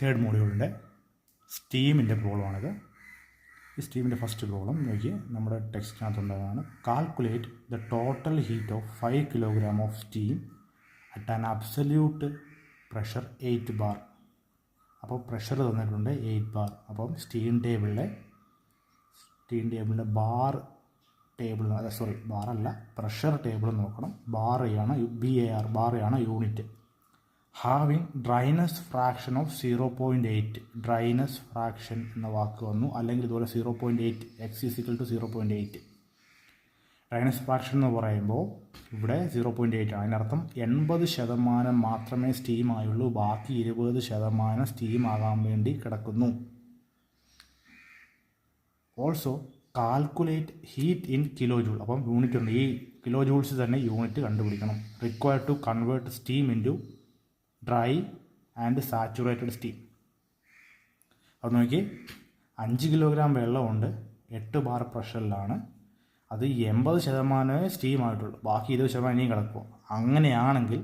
Third മോഡ്യൂളിൻ്റെ സ്റ്റീമിൻ്റെ പ്രോബ്ലമാണിത്. ഈ സ്റ്റീമിൻ്റെ first problem നോക്കി നമ്മുടെ ടെക്സ്റ്റിനകത്തുള്ളതാണ്. Calculate the total heat of 5 kilogram of steam at an absolute pressure 8 bar. അപ്പോൾ pressure തന്നിട്ടുണ്ട് 8 ബാർ. അപ്പം സ്റ്റീം ടേബിളിലെ ബാർ ടേബിൾ ബാറല്ല പ്രഷർ ടേബിൾ നോക്കണം. ബാറയാണ് BAR, ബാറയാണ് unit. Having dryness fraction of 0.8. Dryness fraction എന്ന വാക്ക് വന്നു, അല്ലെങ്കിൽ ഇതുപോലെ 0.8 x = 0.8. ഡ്രൈനസ് ഫ്രാക്ഷൻ എന്ന് പറയുമ്പോൾ ഇവിടെ 0.8 ആണ്. അതിനർത്ഥം 80% മാത്രമേ സ്റ്റീം ആയുള്ളൂ, ബാക്കി 20% സ്റ്റീം ആകാൻ വേണ്ടി കിടക്കുന്നു. Also calculate heat in kilo joule. അപ്പം യൂണിറ്റ് ഉണ്ട്, ഈ കിലോ ജൂൾസ് തന്നെ യൂണിറ്റ് കണ്ടുപിടിക്കണം. Required to convert steam into dry and saturated steam. അത് നോക്കി 5 കിലോഗ്രാം വെള്ളമുണ്ട്, 8 ബാർ പ്രഷറിലാണ്. അത് 80% സ്റ്റീം ആയിട്ടുള്ളൂ, ബാക്കി 20% ഇനിയും കിടക്കുക. അങ്ങനെയാണെങ്കിൽ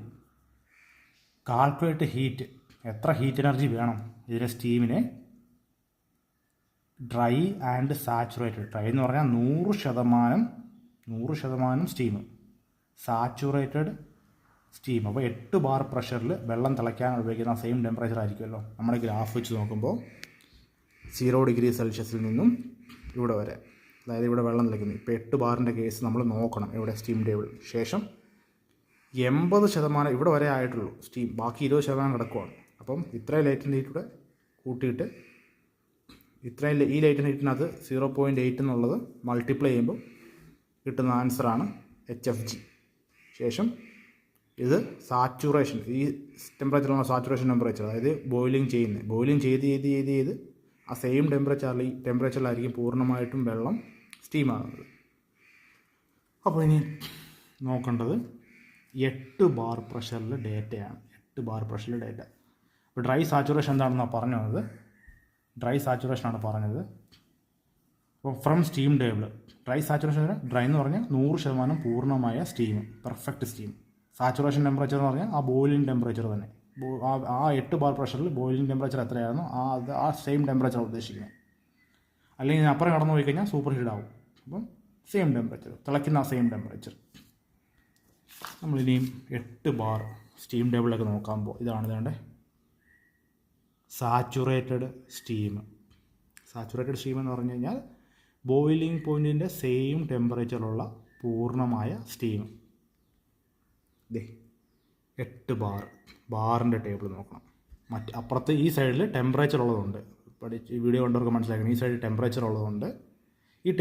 കാൽക്കുലേറ്റ് ഹീറ്റ്, എത്ര ഹീറ്റ് എനർജി വേണം ഇതിലെ സ്റ്റീമിനെ ഡ്രൈ ആൻഡ് സാച്ചുറേറ്റഡ്. ഡ്രൈ എന്ന് പറഞ്ഞാൽ 100% സ്റ്റീം, സാച്ചുറേറ്റഡ് സ്റ്റീം. അപ്പോൾ 8 ബാർ പ്രഷറിൽ വെള്ളം തിളയ്ക്കാൻ ഉപയോഗിക്കുന്ന സെയിം ടെമ്പറേച്ചർ ആയിരിക്കുമല്ലോ. നമ്മുടെ ഗ്രാഫ് വെച്ച് നോക്കുമ്പോൾ 0 ഡിഗ്രി സെൽഷ്യസിൽ നിന്നും ഇവിടെ വരെ, അതായത് ഇവിടെ വെള്ളം തിളയ്ക്കുന്നു. ഇപ്പോൾ 8 ബാറിൻ്റെ കേസ് നമ്മൾ നോക്കണം. ഇവിടെ സ്റ്റീം ടേബിൾ ശേഷം 80% ഇവിടെ വരെ ആയിട്ടുള്ളൂ സ്റ്റീം, ബാക്കി 20% കിടക്കുവാണ്. അപ്പം ഇത്രയും ലേറ്റൻ്റ് ഹീറ്റ് കൂടെ കൂട്ടിയിട്ട് ഈ ലേറ്റൻ്റ് ഹീറ്റിനകത്ത് 0.8 എന്നുള്ളത് മൾട്ടിപ്ലൈ ചെയ്യുമ്പോൾ കിട്ടുന്ന ആൻസറാണ് HFG. ശേഷം ഇത് സാച്ചുറേഷൻ, ഈ ടെമ്പറേച്ചറാണ് സാച്ചുറേഷൻ ടെമ്പറേച്ചർ, അതായത് ബോയിലിംഗ് ചെയ്ത് ആ സെയിം ടെമ്പറേച്ചറിലായിരിക്കും പൂർണ്ണമായിട്ടും വെള്ളം സ്റ്റീം ആകുന്നത്. അപ്പോൾ ഇനി നോക്കേണ്ടത് 8 ബാർ പ്രഷറിൽ ഡേറ്റയാണ്. 8 ബാർ പ്രഷറിൽ ഡേറ്റ. അപ്പോൾ ഡ്രൈ സാച്ചുറേഷൻ എന്താണെന്നാണ് പറഞ്ഞു വന്നത്. ഡ്രൈ സാച്ചുറേഷനാണ് പറഞ്ഞത്. അപ്പോൾ from steam table dry saturation, dry എന്ന് പറഞ്ഞാൽ 100% പൂർണ്ണമായ steam, perfect steam. Saturation temperature എന്ന് പറഞ്ഞാൽ ആ ബോയിലിംഗ് ടെമ്പറേച്ചർ തന്നെ. ആ 8 ബാർ പ്രഷറിൽ ബോയിലിംഗ് ടെമ്പറേച്ചർ എത്രയായിരുന്നു ആ സെയിം ടെമ്പറേച്ചർ ഉദ്ദേശിക്കുന്നത്. അല്ലെങ്കിൽ അപ്പുറം കടന്നു പോയി കഴിഞ്ഞാൽ സൂപ്പർ ഹീറ്റ് ആവും. അപ്പം സെയിം ടെമ്പറേച്ചർ, തിളയ്ക്കുന്ന ആ സെയിം ടെമ്പറേച്ചർ. നമ്മളിനിയും 8 ബാർ സ്റ്റീം ടേബിളിലൊക്കെ നോക്കുമ്പോൾ ഇതാണ് ഇതേണ്ട സാച്ചുറേറ്റഡ് സ്റ്റീം. സാച്ചുറേറ്റഡ് സ്റ്റീം എന്ന് പറഞ്ഞു കഴിഞ്ഞാൽ ബോയിലിംഗ് പോയിൻറ്റിൻ്റെ സെയിം ടെമ്പറേച്ചറുള്ള പൂർണ്ണമായ സ്റ്റീം. 8 ബാറിൻ്റെ ടേബിൾ നോക്കണം. അപ്പുറത്ത് ഈ സൈഡിൽ ടെമ്പറേച്ചർ ഉള്ളതുണ്ട്, ഈ വീഡിയോ കണ്ടവർക്ക് മനസ്സിലാക്കണം. ഈ സൈഡിൽ ടെമ്പറേച്ചർ ഉള്ളതുകൊണ്ട് ഈ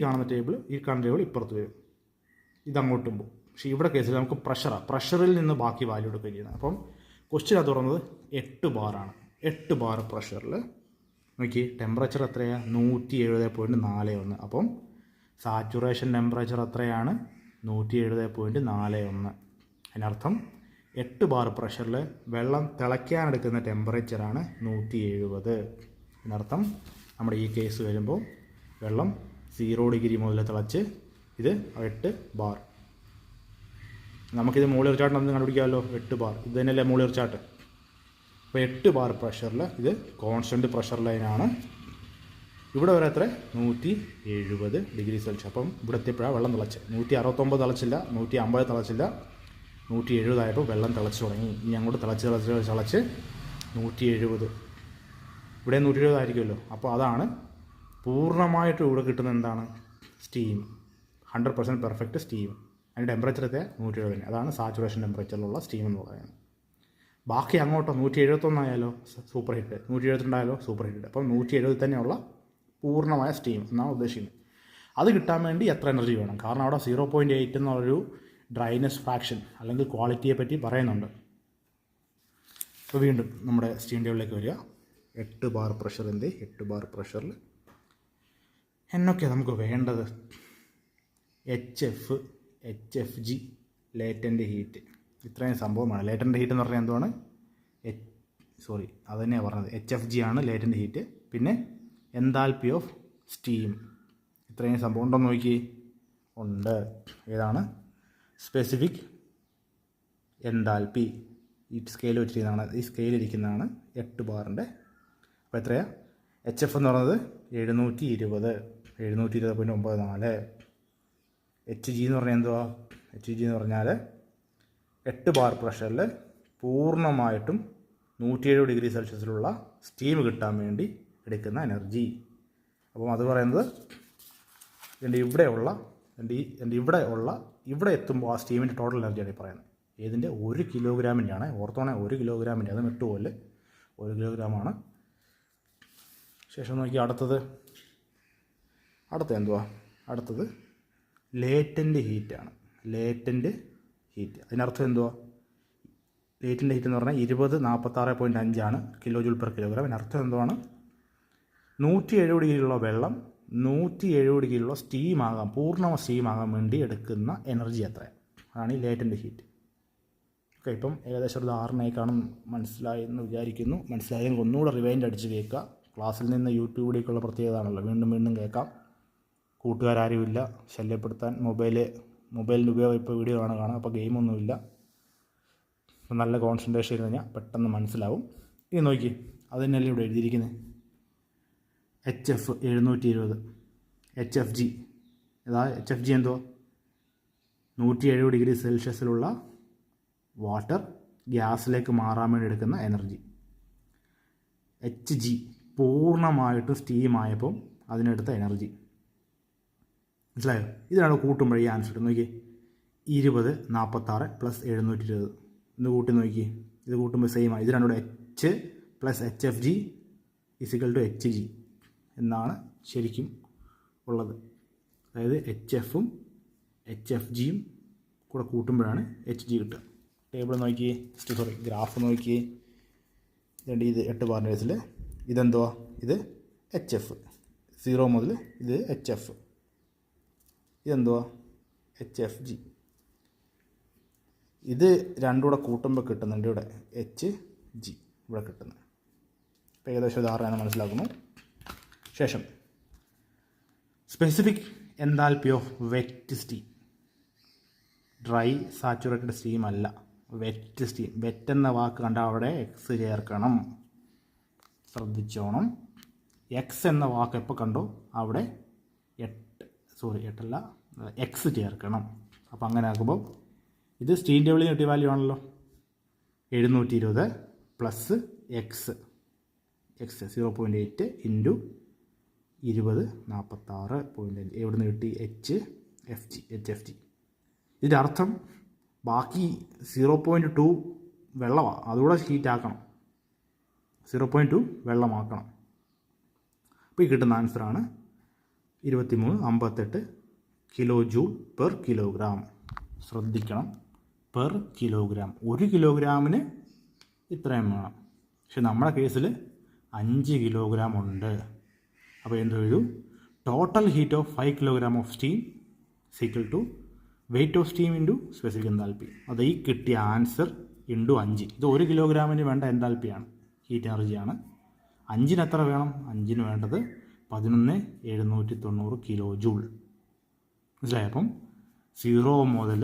കാണുന്ന ടേബിൾ ഇപ്പുറത്ത് വരും, ഇതങ്ങോട്ടും പോകും. പക്ഷേ ഇവിടെ കേസിൽ നമുക്ക് പ്രഷറിൽ നിന്ന് ബാക്കി വാല്യൂ എടുക്കുകയും ചെയ്യുന്നത്. അപ്പം ക്വസ്റ്റ്യൻ തുറന്നത് 8 ബാറാണ്. 8 ബാർ പ്രഷറിൽ നോക്കി ടെമ്പറേച്ചർ എത്രയാണ്? 170.41. അപ്പം സാച്ചുറേഷൻ ടെമ്പറേച്ചർ എത്രയാണ്? 170.41. അതിനർത്ഥം 8 ബാർ പ്രഷറിൽ വെള്ളം തിളയ്ക്കാനെടുക്കുന്ന ടെമ്പറേച്ചറാണ് 170. അതിനർത്ഥം നമ്മുടെ ഈ കേസ് വരുമ്പോൾ വെള്ളം 0 ഡിഗ്രി മുതൽ തിളച്ച് ഇത് 8 ബാർ. നമുക്കിത് മോളിയർ ചാർട്ട് നമുക്ക് കണ്ടുപിടിക്കാമല്ലോ. 8 ബാർ ഇത് തന്നെയല്ലേ മോളിയർ ചാർട്ട്. അപ്പോൾ 8 ബാർ പ്രഷറിൽ ഇത് കോൺസ്റ്റൻറ്റ് പ്രഷർ ലൈനാണ്. ഇവിടെ വരെ എത്ര? 170 ഡിഗ്രി സെൽഷ്യസ്. അപ്പം ഇവിടെ എത്തിയപ്പോഴാണ് വെള്ളം തിളച്ച്. 169 തിളച്ചില്ല, 150 തിളച്ചില്ല, 170 ആയപ്പോൾ വെള്ളം തിളച്ച് തുടങ്ങി. ഇനി അങ്ങോട്ട് തിളച്ച് 170. ഇവിടെ 170 ആയിരിക്കുമല്ലോ. അപ്പോൾ അതാണ് പൂർണ്ണമായിട്ട് ഇവിടെ കിട്ടുന്ന എന്താണ്? Steam, 100% perfect steam. അതിൻ്റെ ടെമ്പറേച്ചർ എത്തിയ 170. അതാണ് സാച്ചുറേഷൻ ടെമ്പറേച്ചറിലുള്ള സ്റ്റീം എന്ന് പറയുന്നത്. ബാക്കി അങ്ങോട്ടോ 171 ആയാലോ സൂപ്പർ ഹീറ്റ്, 172 ആയാലോ സൂപ്പർ ഹീറ്റ്. അപ്പം 170 തന്നെയുള്ള പൂർണ്ണമായ സ്റ്റീം എന്നാണ് ഉദ്ദേശിക്കുന്നത്. അത് കിട്ടാൻ വേണ്ടി എത്ര എനർജി വേണം? കാരണം അവിടെ 0.8 എന്നുള്ളൊരു ഡ്രൈനസ് ഫ്രാക്ഷൻ അല്ലെങ്കിൽ ക്വാളിറ്റിയെ പറ്റി പറയുന്നുണ്ട്. അപ്പോൾ വീണ്ടും നമ്മുടെ സ്റ്റീം ടേബിളിലേക്ക് വരിക. 8 ബാർ പ്രഷറിൻ്റെ 8 ബാർ പ്രഷറിൽ എന്നൊക്കെയാണ് നമുക്ക് വേണ്ടത്? HFG ലേറ്റൻ്റ് ഹീറ്റ്, ഇത്രയും സംഭവമാണ്. ലേറ്റൻ്റ് ഹീറ്റ് എന്ന് പറഞ്ഞാൽ എന്തുവാണ്? അത് തന്നെയാണ് പറഞ്ഞത്. HFG ആണ് ലേറ്റൻ്റ് ഹീറ്റ്. പിന്നെ എൻതാൽപ്പി ഓഫ് സ്റ്റീം, ഇത്രയും സംഭവം ഉണ്ടോ നോക്കി? ഉണ്ട്. ഏതാണ്? Specific enthalpy. ഈ സ്കെയിൽ വെച്ചിരിക്കുന്നതാണ്, ഈ സ്കെയിലിരിക്കുന്നതാണ് 8 ബാറിൻ്റെ. അപ്പോൾ എത്രയാണ്? HF എന്ന് പറയുന്നത് 720.94. HG എന്ന് പറഞ്ഞാൽ എന്തുവാ? HG എന്ന് പറഞ്ഞാൽ 8 ബാർ പ്രഷറിൽ പൂർണ്ണമായിട്ടും 107 ഡിഗ്രി സെൽഷ്യസിലുള്ള സ്റ്റീം കിട്ടാൻ വേണ്ടി എടുക്കുന്ന എനർജി. അപ്പം അത് പറയുന്നത് എൻ്റെ ഇവിടെ എത്തുമ്പോൾ ആ സ്റ്റീമിൻ്റെ ടോട്ടൽ എനർജിയാണ് ഈ പറയുന്നത്. ഏതിൻ്റെ? 1 കിലോഗ്രാമിൻ്റെയാണ്. ഓർത്തോണെ 1 കിലോഗ്രാമിൻ്റെ, അത് വിട്ടുപോലെ 1 കിലോഗ്രാമാണ്. ശേഷം നോക്കി അടുത്തത് എന്തുവാ? അടുത്തത് ലേറ്റൻ്റ് ഹീറ്റാണ്. ലേറ്റൻ്റ് ഹീറ്റ് അതിനർത്ഥം എന്തുവാ? ലേറ്റൻ്റ് ഹീറ്റ് എന്ന് പറഞ്ഞാൽ 2046.5 കിലോ ജൂൾ പെർ കിലോഗ്രാം. അതിനർത്ഥം എന്തുവാണ്? 107 ഡിഗ്രിയിലുള്ള വെള്ളം 107 ഡിഗ്രിയിലുള്ള സ്റ്റീമാകാം, പൂർണ്ണ സ്റ്റീമാകാൻ വേണ്ടി എടുക്കുന്ന എനർജി എത്രയാണ്? അതാണ് ഈ ലേറ്റൻ്റ് ഹീറ്റ്. ഓക്കെ, ഇപ്പം ഏകദേശം ഒരു ധാരണയായി കാണും, മനസ്സിലായെന്ന് വിചാരിക്കുന്നു. മനസ്സിലായെങ്കിൽ ഒന്നുകൂടെ റിവൈൻഡ് അടിച്ച് കേൾക്കുക. ക്ലാസ്സിൽ നിന്ന് യൂട്യൂബിലേക്കുള്ള പ്രത്യേകത ആണല്ലോ, വീണ്ടും കേൾക്കാം. കൂട്ടുകാരാരുമില്ല ശല്യപ്പെടുത്താൻ. മൊബൈലിൻ്റെ ഉപയോഗം ഇപ്പോൾ വീഡിയോ കാണാം, അപ്പോൾ ഗെയിമൊന്നുമില്ല. അപ്പം നല്ല കോൺസെൻട്രേഷൻ കഴിഞ്ഞാൽ പെട്ടെന്ന് മനസ്സിലാവും. ഇനി നോക്കി, അത് തന്നെയല്ലേ ഇവിടെ എഴുതിയിരിക്കുന്നത്. HF 720, HFG. HFG എന്തോ? 107 ഡിഗ്രി സെൽഷ്യസിലുള്ള വാട്ടർ ഗ്യാസിലേക്ക് മാറാൻ വേണ്ടി എടുക്കുന്ന എനർജി. HG പൂർണ്ണമായിട്ടും സ്റ്റീമായപ്പം അതിനെടുത്ത എനർജി. മനസ്സിലായോ? ഇതിനാണ് കൂട്ടുമ്പോൾ ഈ ആൻസർ നോക്കി. 2046 + 720 ഇത് കൂട്ടി നോക്കി. ഇത് കൂട്ടുമ്പോൾ സെയിമാണ്. ഇത് രണ്ടുകൂടെ H + HFG = HG എന്നാണ് ശരിക്കും ഉള്ളത്. അതായത് HFഉം HFGയും കൂടെ കൂട്ടുമ്പോഴാണ് HG കിട്ടുക. ടേബിൾ നോക്കി, ഗ്രാഫ് നോക്കി. ഇത് 8 ബാറിൻ്റെ കേസിൽ ഇതെന്തുവാ? ഇത് HF 0 മുതൽ ഇത് HF. ഇതെന്തുവാ? HFG. ഇത് രണ്ടും കൂടെ കൂട്ടുമ്പോൾ കിട്ടുന്നുണ്ട് ഇവിടെ HG ഇവിടെ കിട്ടുന്നത്. അപ്പോൾ ഏകദേശം ധാരണ മനസ്സിലാക്കുന്നു. ശേഷം specific enthalpy of wet steam. Dry saturated steam അല്ല, വെറ്റ് സ്റ്റീം. വെറ്റ് എന്ന വാക്ക് കണ്ടാൽ അവിടെ X ചേർക്കണം, ശ്രദ്ധിച്ചോണം. X എന്ന വാക്ക് എപ്പോൾ കണ്ടോ അവിടെ X ചേർക്കണം. അപ്പോൾ അങ്ങനെ ആക്കുമ്പോൾ ഇത് സ്റ്റീം ടേബിളിൽ കിട്ടിയ വാല്യൂ ആണല്ലോ. 720 + X 0.8 × 2046.5. എവിടെ നിന്ന് കിട്ടി? HFG. ഇതിൻ്റെ അർത്ഥം ബാക്കി 0.2 വെള്ളമാണ്, അതുകൂടെ ഹീറ്റാക്കണം. 0.2 വെള്ളമാക്കണം. അപ്പോൾ ഈ കിട്ടുന്ന ആൻസറാണ് 2358 കിലോ ജൂൾ പെർ കിലോഗ്രാം. ശ്രദ്ധിക്കണം, പെർ കിലോഗ്രാം. 1 കിലോഗ്രാമിന് ഇത്രയും വേണം. പക്ഷെ നമ്മുടെ കേസിൽ 5 കിലോഗ്രാം ഉണ്ട്. അപ്പോൾ എന്ത് എഴുതു? Total heat of 5 kilogram of steam = weight of steam × specific enthalpy. അത് ഈ കിട്ടിയ ആൻസർ × 5. ഇത് 1 കിലോഗ്രാമിന് വേണ്ട എൻതാൽപ്പിയാണ്, ഹീറ്റ് എനർജിയാണ്. 5-ന് എത്ര വേണം? 5-ന് വേണ്ടത് 11,790 കിലോ ജൂൾ. മനസ്സിലായി? അപ്പം 0 മുതൽ,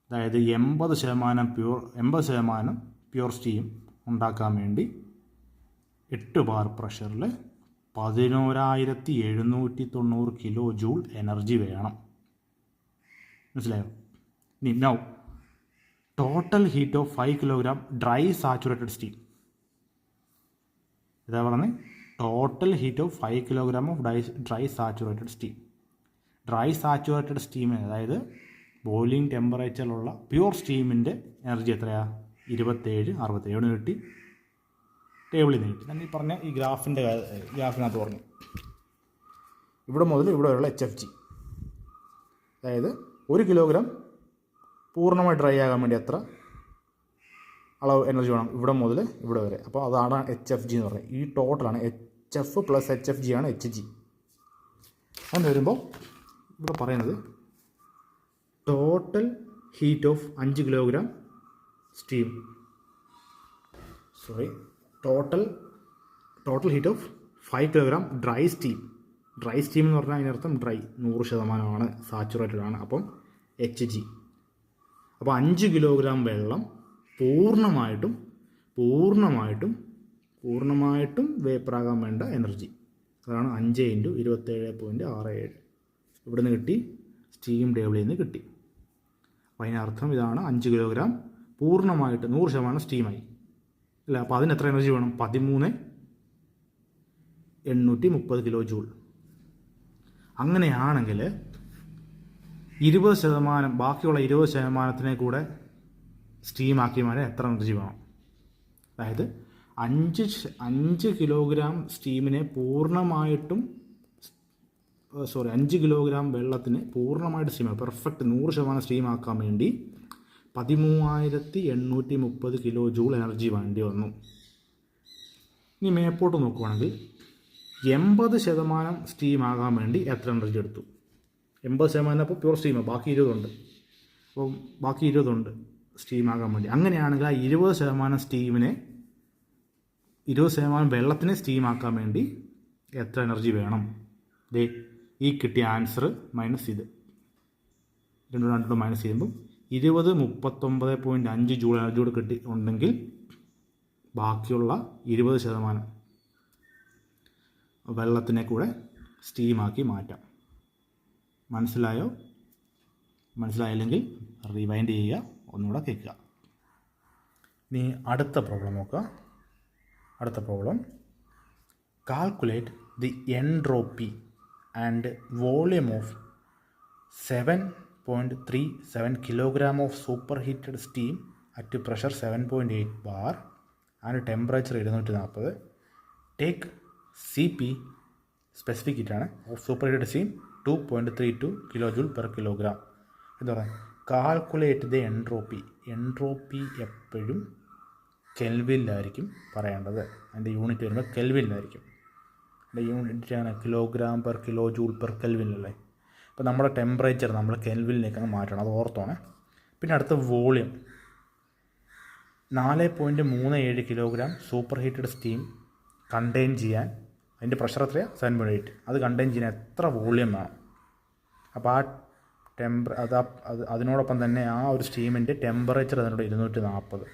അതായത് 80% പ്യൂർ സ്റ്റീം ഉണ്ടാക്കാൻ വേണ്ടി 8 ബാർ പ്രഷറിൽ 11,790 കിലോ ജൂൾ എനർജി വേണം. മനസ്സിലായോ? ഇനി now total heat of 5 kilogram dry saturated steam. ഇതാ പറഞ്ഞത്, total heat of 5 kilogram of dry saturated steam. Dry saturated സ്റ്റീമിന്, അതായത് ബോയിലിംഗ് ടെമ്പറേച്ചറിലുള്ള പ്യൂർ സ്റ്റീമിൻ്റെ എനർജി എത്രയാണ്? 2767. എവിടെ കിട്ടി? ടേബിളിൽ നിന്ന് കിട്ടി. ഞാൻ ഈ പറഞ്ഞ ഈ ഗ്രാഫിനകത്ത് പറഞ്ഞു. ഇവിടെ മുതൽ ഇവിടെ വരെയുള്ള HFG, അതായത് 1 കിലോഗ്രാം പൂർണ്ണമായി ഡ്രൈ ആകാൻ വേണ്ടി എത്ര അളവ് എനർജി വേണം? ഇവിടെ മുതൽ ഇവിടെ വരെ. അപ്പോൾ അതാണ് HFG എന്ന് പറയുന്നത്. ഈ ടോട്ടലാണ് HF + HFG ആണ് HG. അങ്ങനെ വരുമ്പോൾ ഇവിടെ പറയുന്നത് total heat of 5 kilogram steam, total heat of 5 kilogram dry steam. Dry steam എന്ന് പറഞ്ഞാൽ അതിനർത്ഥം ഡ്രൈ 100% സാച്ചുറേറ്റഡ് ആണ്. അപ്പം HG. അപ്പോൾ 5 കിലോഗ്രാം വെള്ളം പൂർണ്ണമായിട്ടും വേപ്പറാകാൻ വേണ്ട എനർജി. അതാണ് 5 × 27.67. ഇവിടുന്ന് കിട്ടി, സ്റ്റീം ടേബിളിൽ നിന്ന് കിട്ടി. അപ്പോൾ അതിനർത്ഥം ഇതാണ് 5 കിലോഗ്രാം പൂർണ്ണമായിട്ട് 100% സ്റ്റീമായി അല്ല. അപ്പോൾ അതിന് എത്ര എനർജി വേണം? 13,830 കിലോ ജൂൾ. അങ്ങനെയാണെങ്കിൽ 20%, ബാക്കിയുള്ള 20%-നെ കൂടെ സ്റ്റീമാക്കി മാറ്റാൻ എത്ര എനർജി വേണം? അതായത് 5 കിലോഗ്രാം സ്റ്റീമിനെ 5 കിലോഗ്രാം വെള്ളത്തിന് പൂർണ്ണമായിട്ട് സ്റ്റീം, പെർഫെക്റ്റ് 100% സ്റ്റീമാക്കാൻ വേണ്ടി 13,830 കിലോ ജൂൾ എനർജി വേണ്ടി വന്നു. ഇനി മേപ്പോട്ട് നോക്കുവാണെങ്കിൽ 80% സ്റ്റീമാകാൻ വേണ്ടി എത്ര എനർജി എടുത്തു? 80% അപ്പോൾ പ്യൂർ സ്റ്റീമാണ്, ബാക്കി 20 ഉണ്ട്. അപ്പോൾ ബാക്കി 20 ഉണ്ട് സ്റ്റീമാകാൻ വേണ്ടി. അങ്ങനെയാണെങ്കിൽ ആ 20% സ്റ്റീമിനെ 20% വെള്ളത്തിനെ സ്റ്റീമാക്കാൻ വേണ്ടി എത്ര എനർജി വേണം? ദേ ഈ കിട്ടിയ ആൻസർ മൈനസ് ഇത് രണ്ടും മൈനസ് ചെയ്യുമ്പോൾ 39.5 ജൂൾ എനർജിയോട് കിട്ടി ഉണ്ടെങ്കിൽ ബാക്കിയുള്ള 20% വെള്ളത്തിനെ കൂടെ സ്റ്റീമാക്കി മാറ്റാം. മനസ്സിലായോ? മനസ്സിലായില്ലെങ്കിൽ റിവൈൻഡ് ചെയ്യുക, ഒന്നുകൂടെ കേൾക്കുക. ഇനി അടുത്ത പ്രോബ്ലം നോക്കുക. അടുത്ത problem, calculate the entropy and volume of 7.37 kilogram of superheated steam at pressure 7.8 bar and temperature 240. Take CP, specific heat ആണ്, of superheated steam 2.32 kilojoule per kilogram. എന്താ പറയുക? Calculate the entropy. എൻട്രോപ്പി എപ്പോഴും കെൽവിനിലായിരിക്കും പറയേണ്ടത്. അതിൻ്റെ unit വരുമ്പോൾ കെൽവിനിലായിരിക്കും. അതിൻ്റെ unit ആണ് kilogram per kilo joule per കെൽവിനിലല്ലേ. അപ്പോൾ നമ്മുടെ ടെമ്പറേച്ചർ നമ്മൾ കെൽവിനിലേക്കാണ് മാറ്റണം, അത് ഓർത്തോണേ. പിന്നെ അടുത്ത volume 4.37 kilogram super heated steam contain ചെയ്യാൻ അതിൻ്റെ പ്രഷർ എത്രയാണ്? 7.8. അത് കണ്ടെയ്ൻ ചെയ്യാൻ എത്ര വോളിയം വേണം? അപ്പോൾ ആ അതിനോടൊപ്പം തന്നെ ആ ഒരു സ്റ്റീമിൻ്റെ ടെമ്പറേച്ചർ അതിനോട് 240.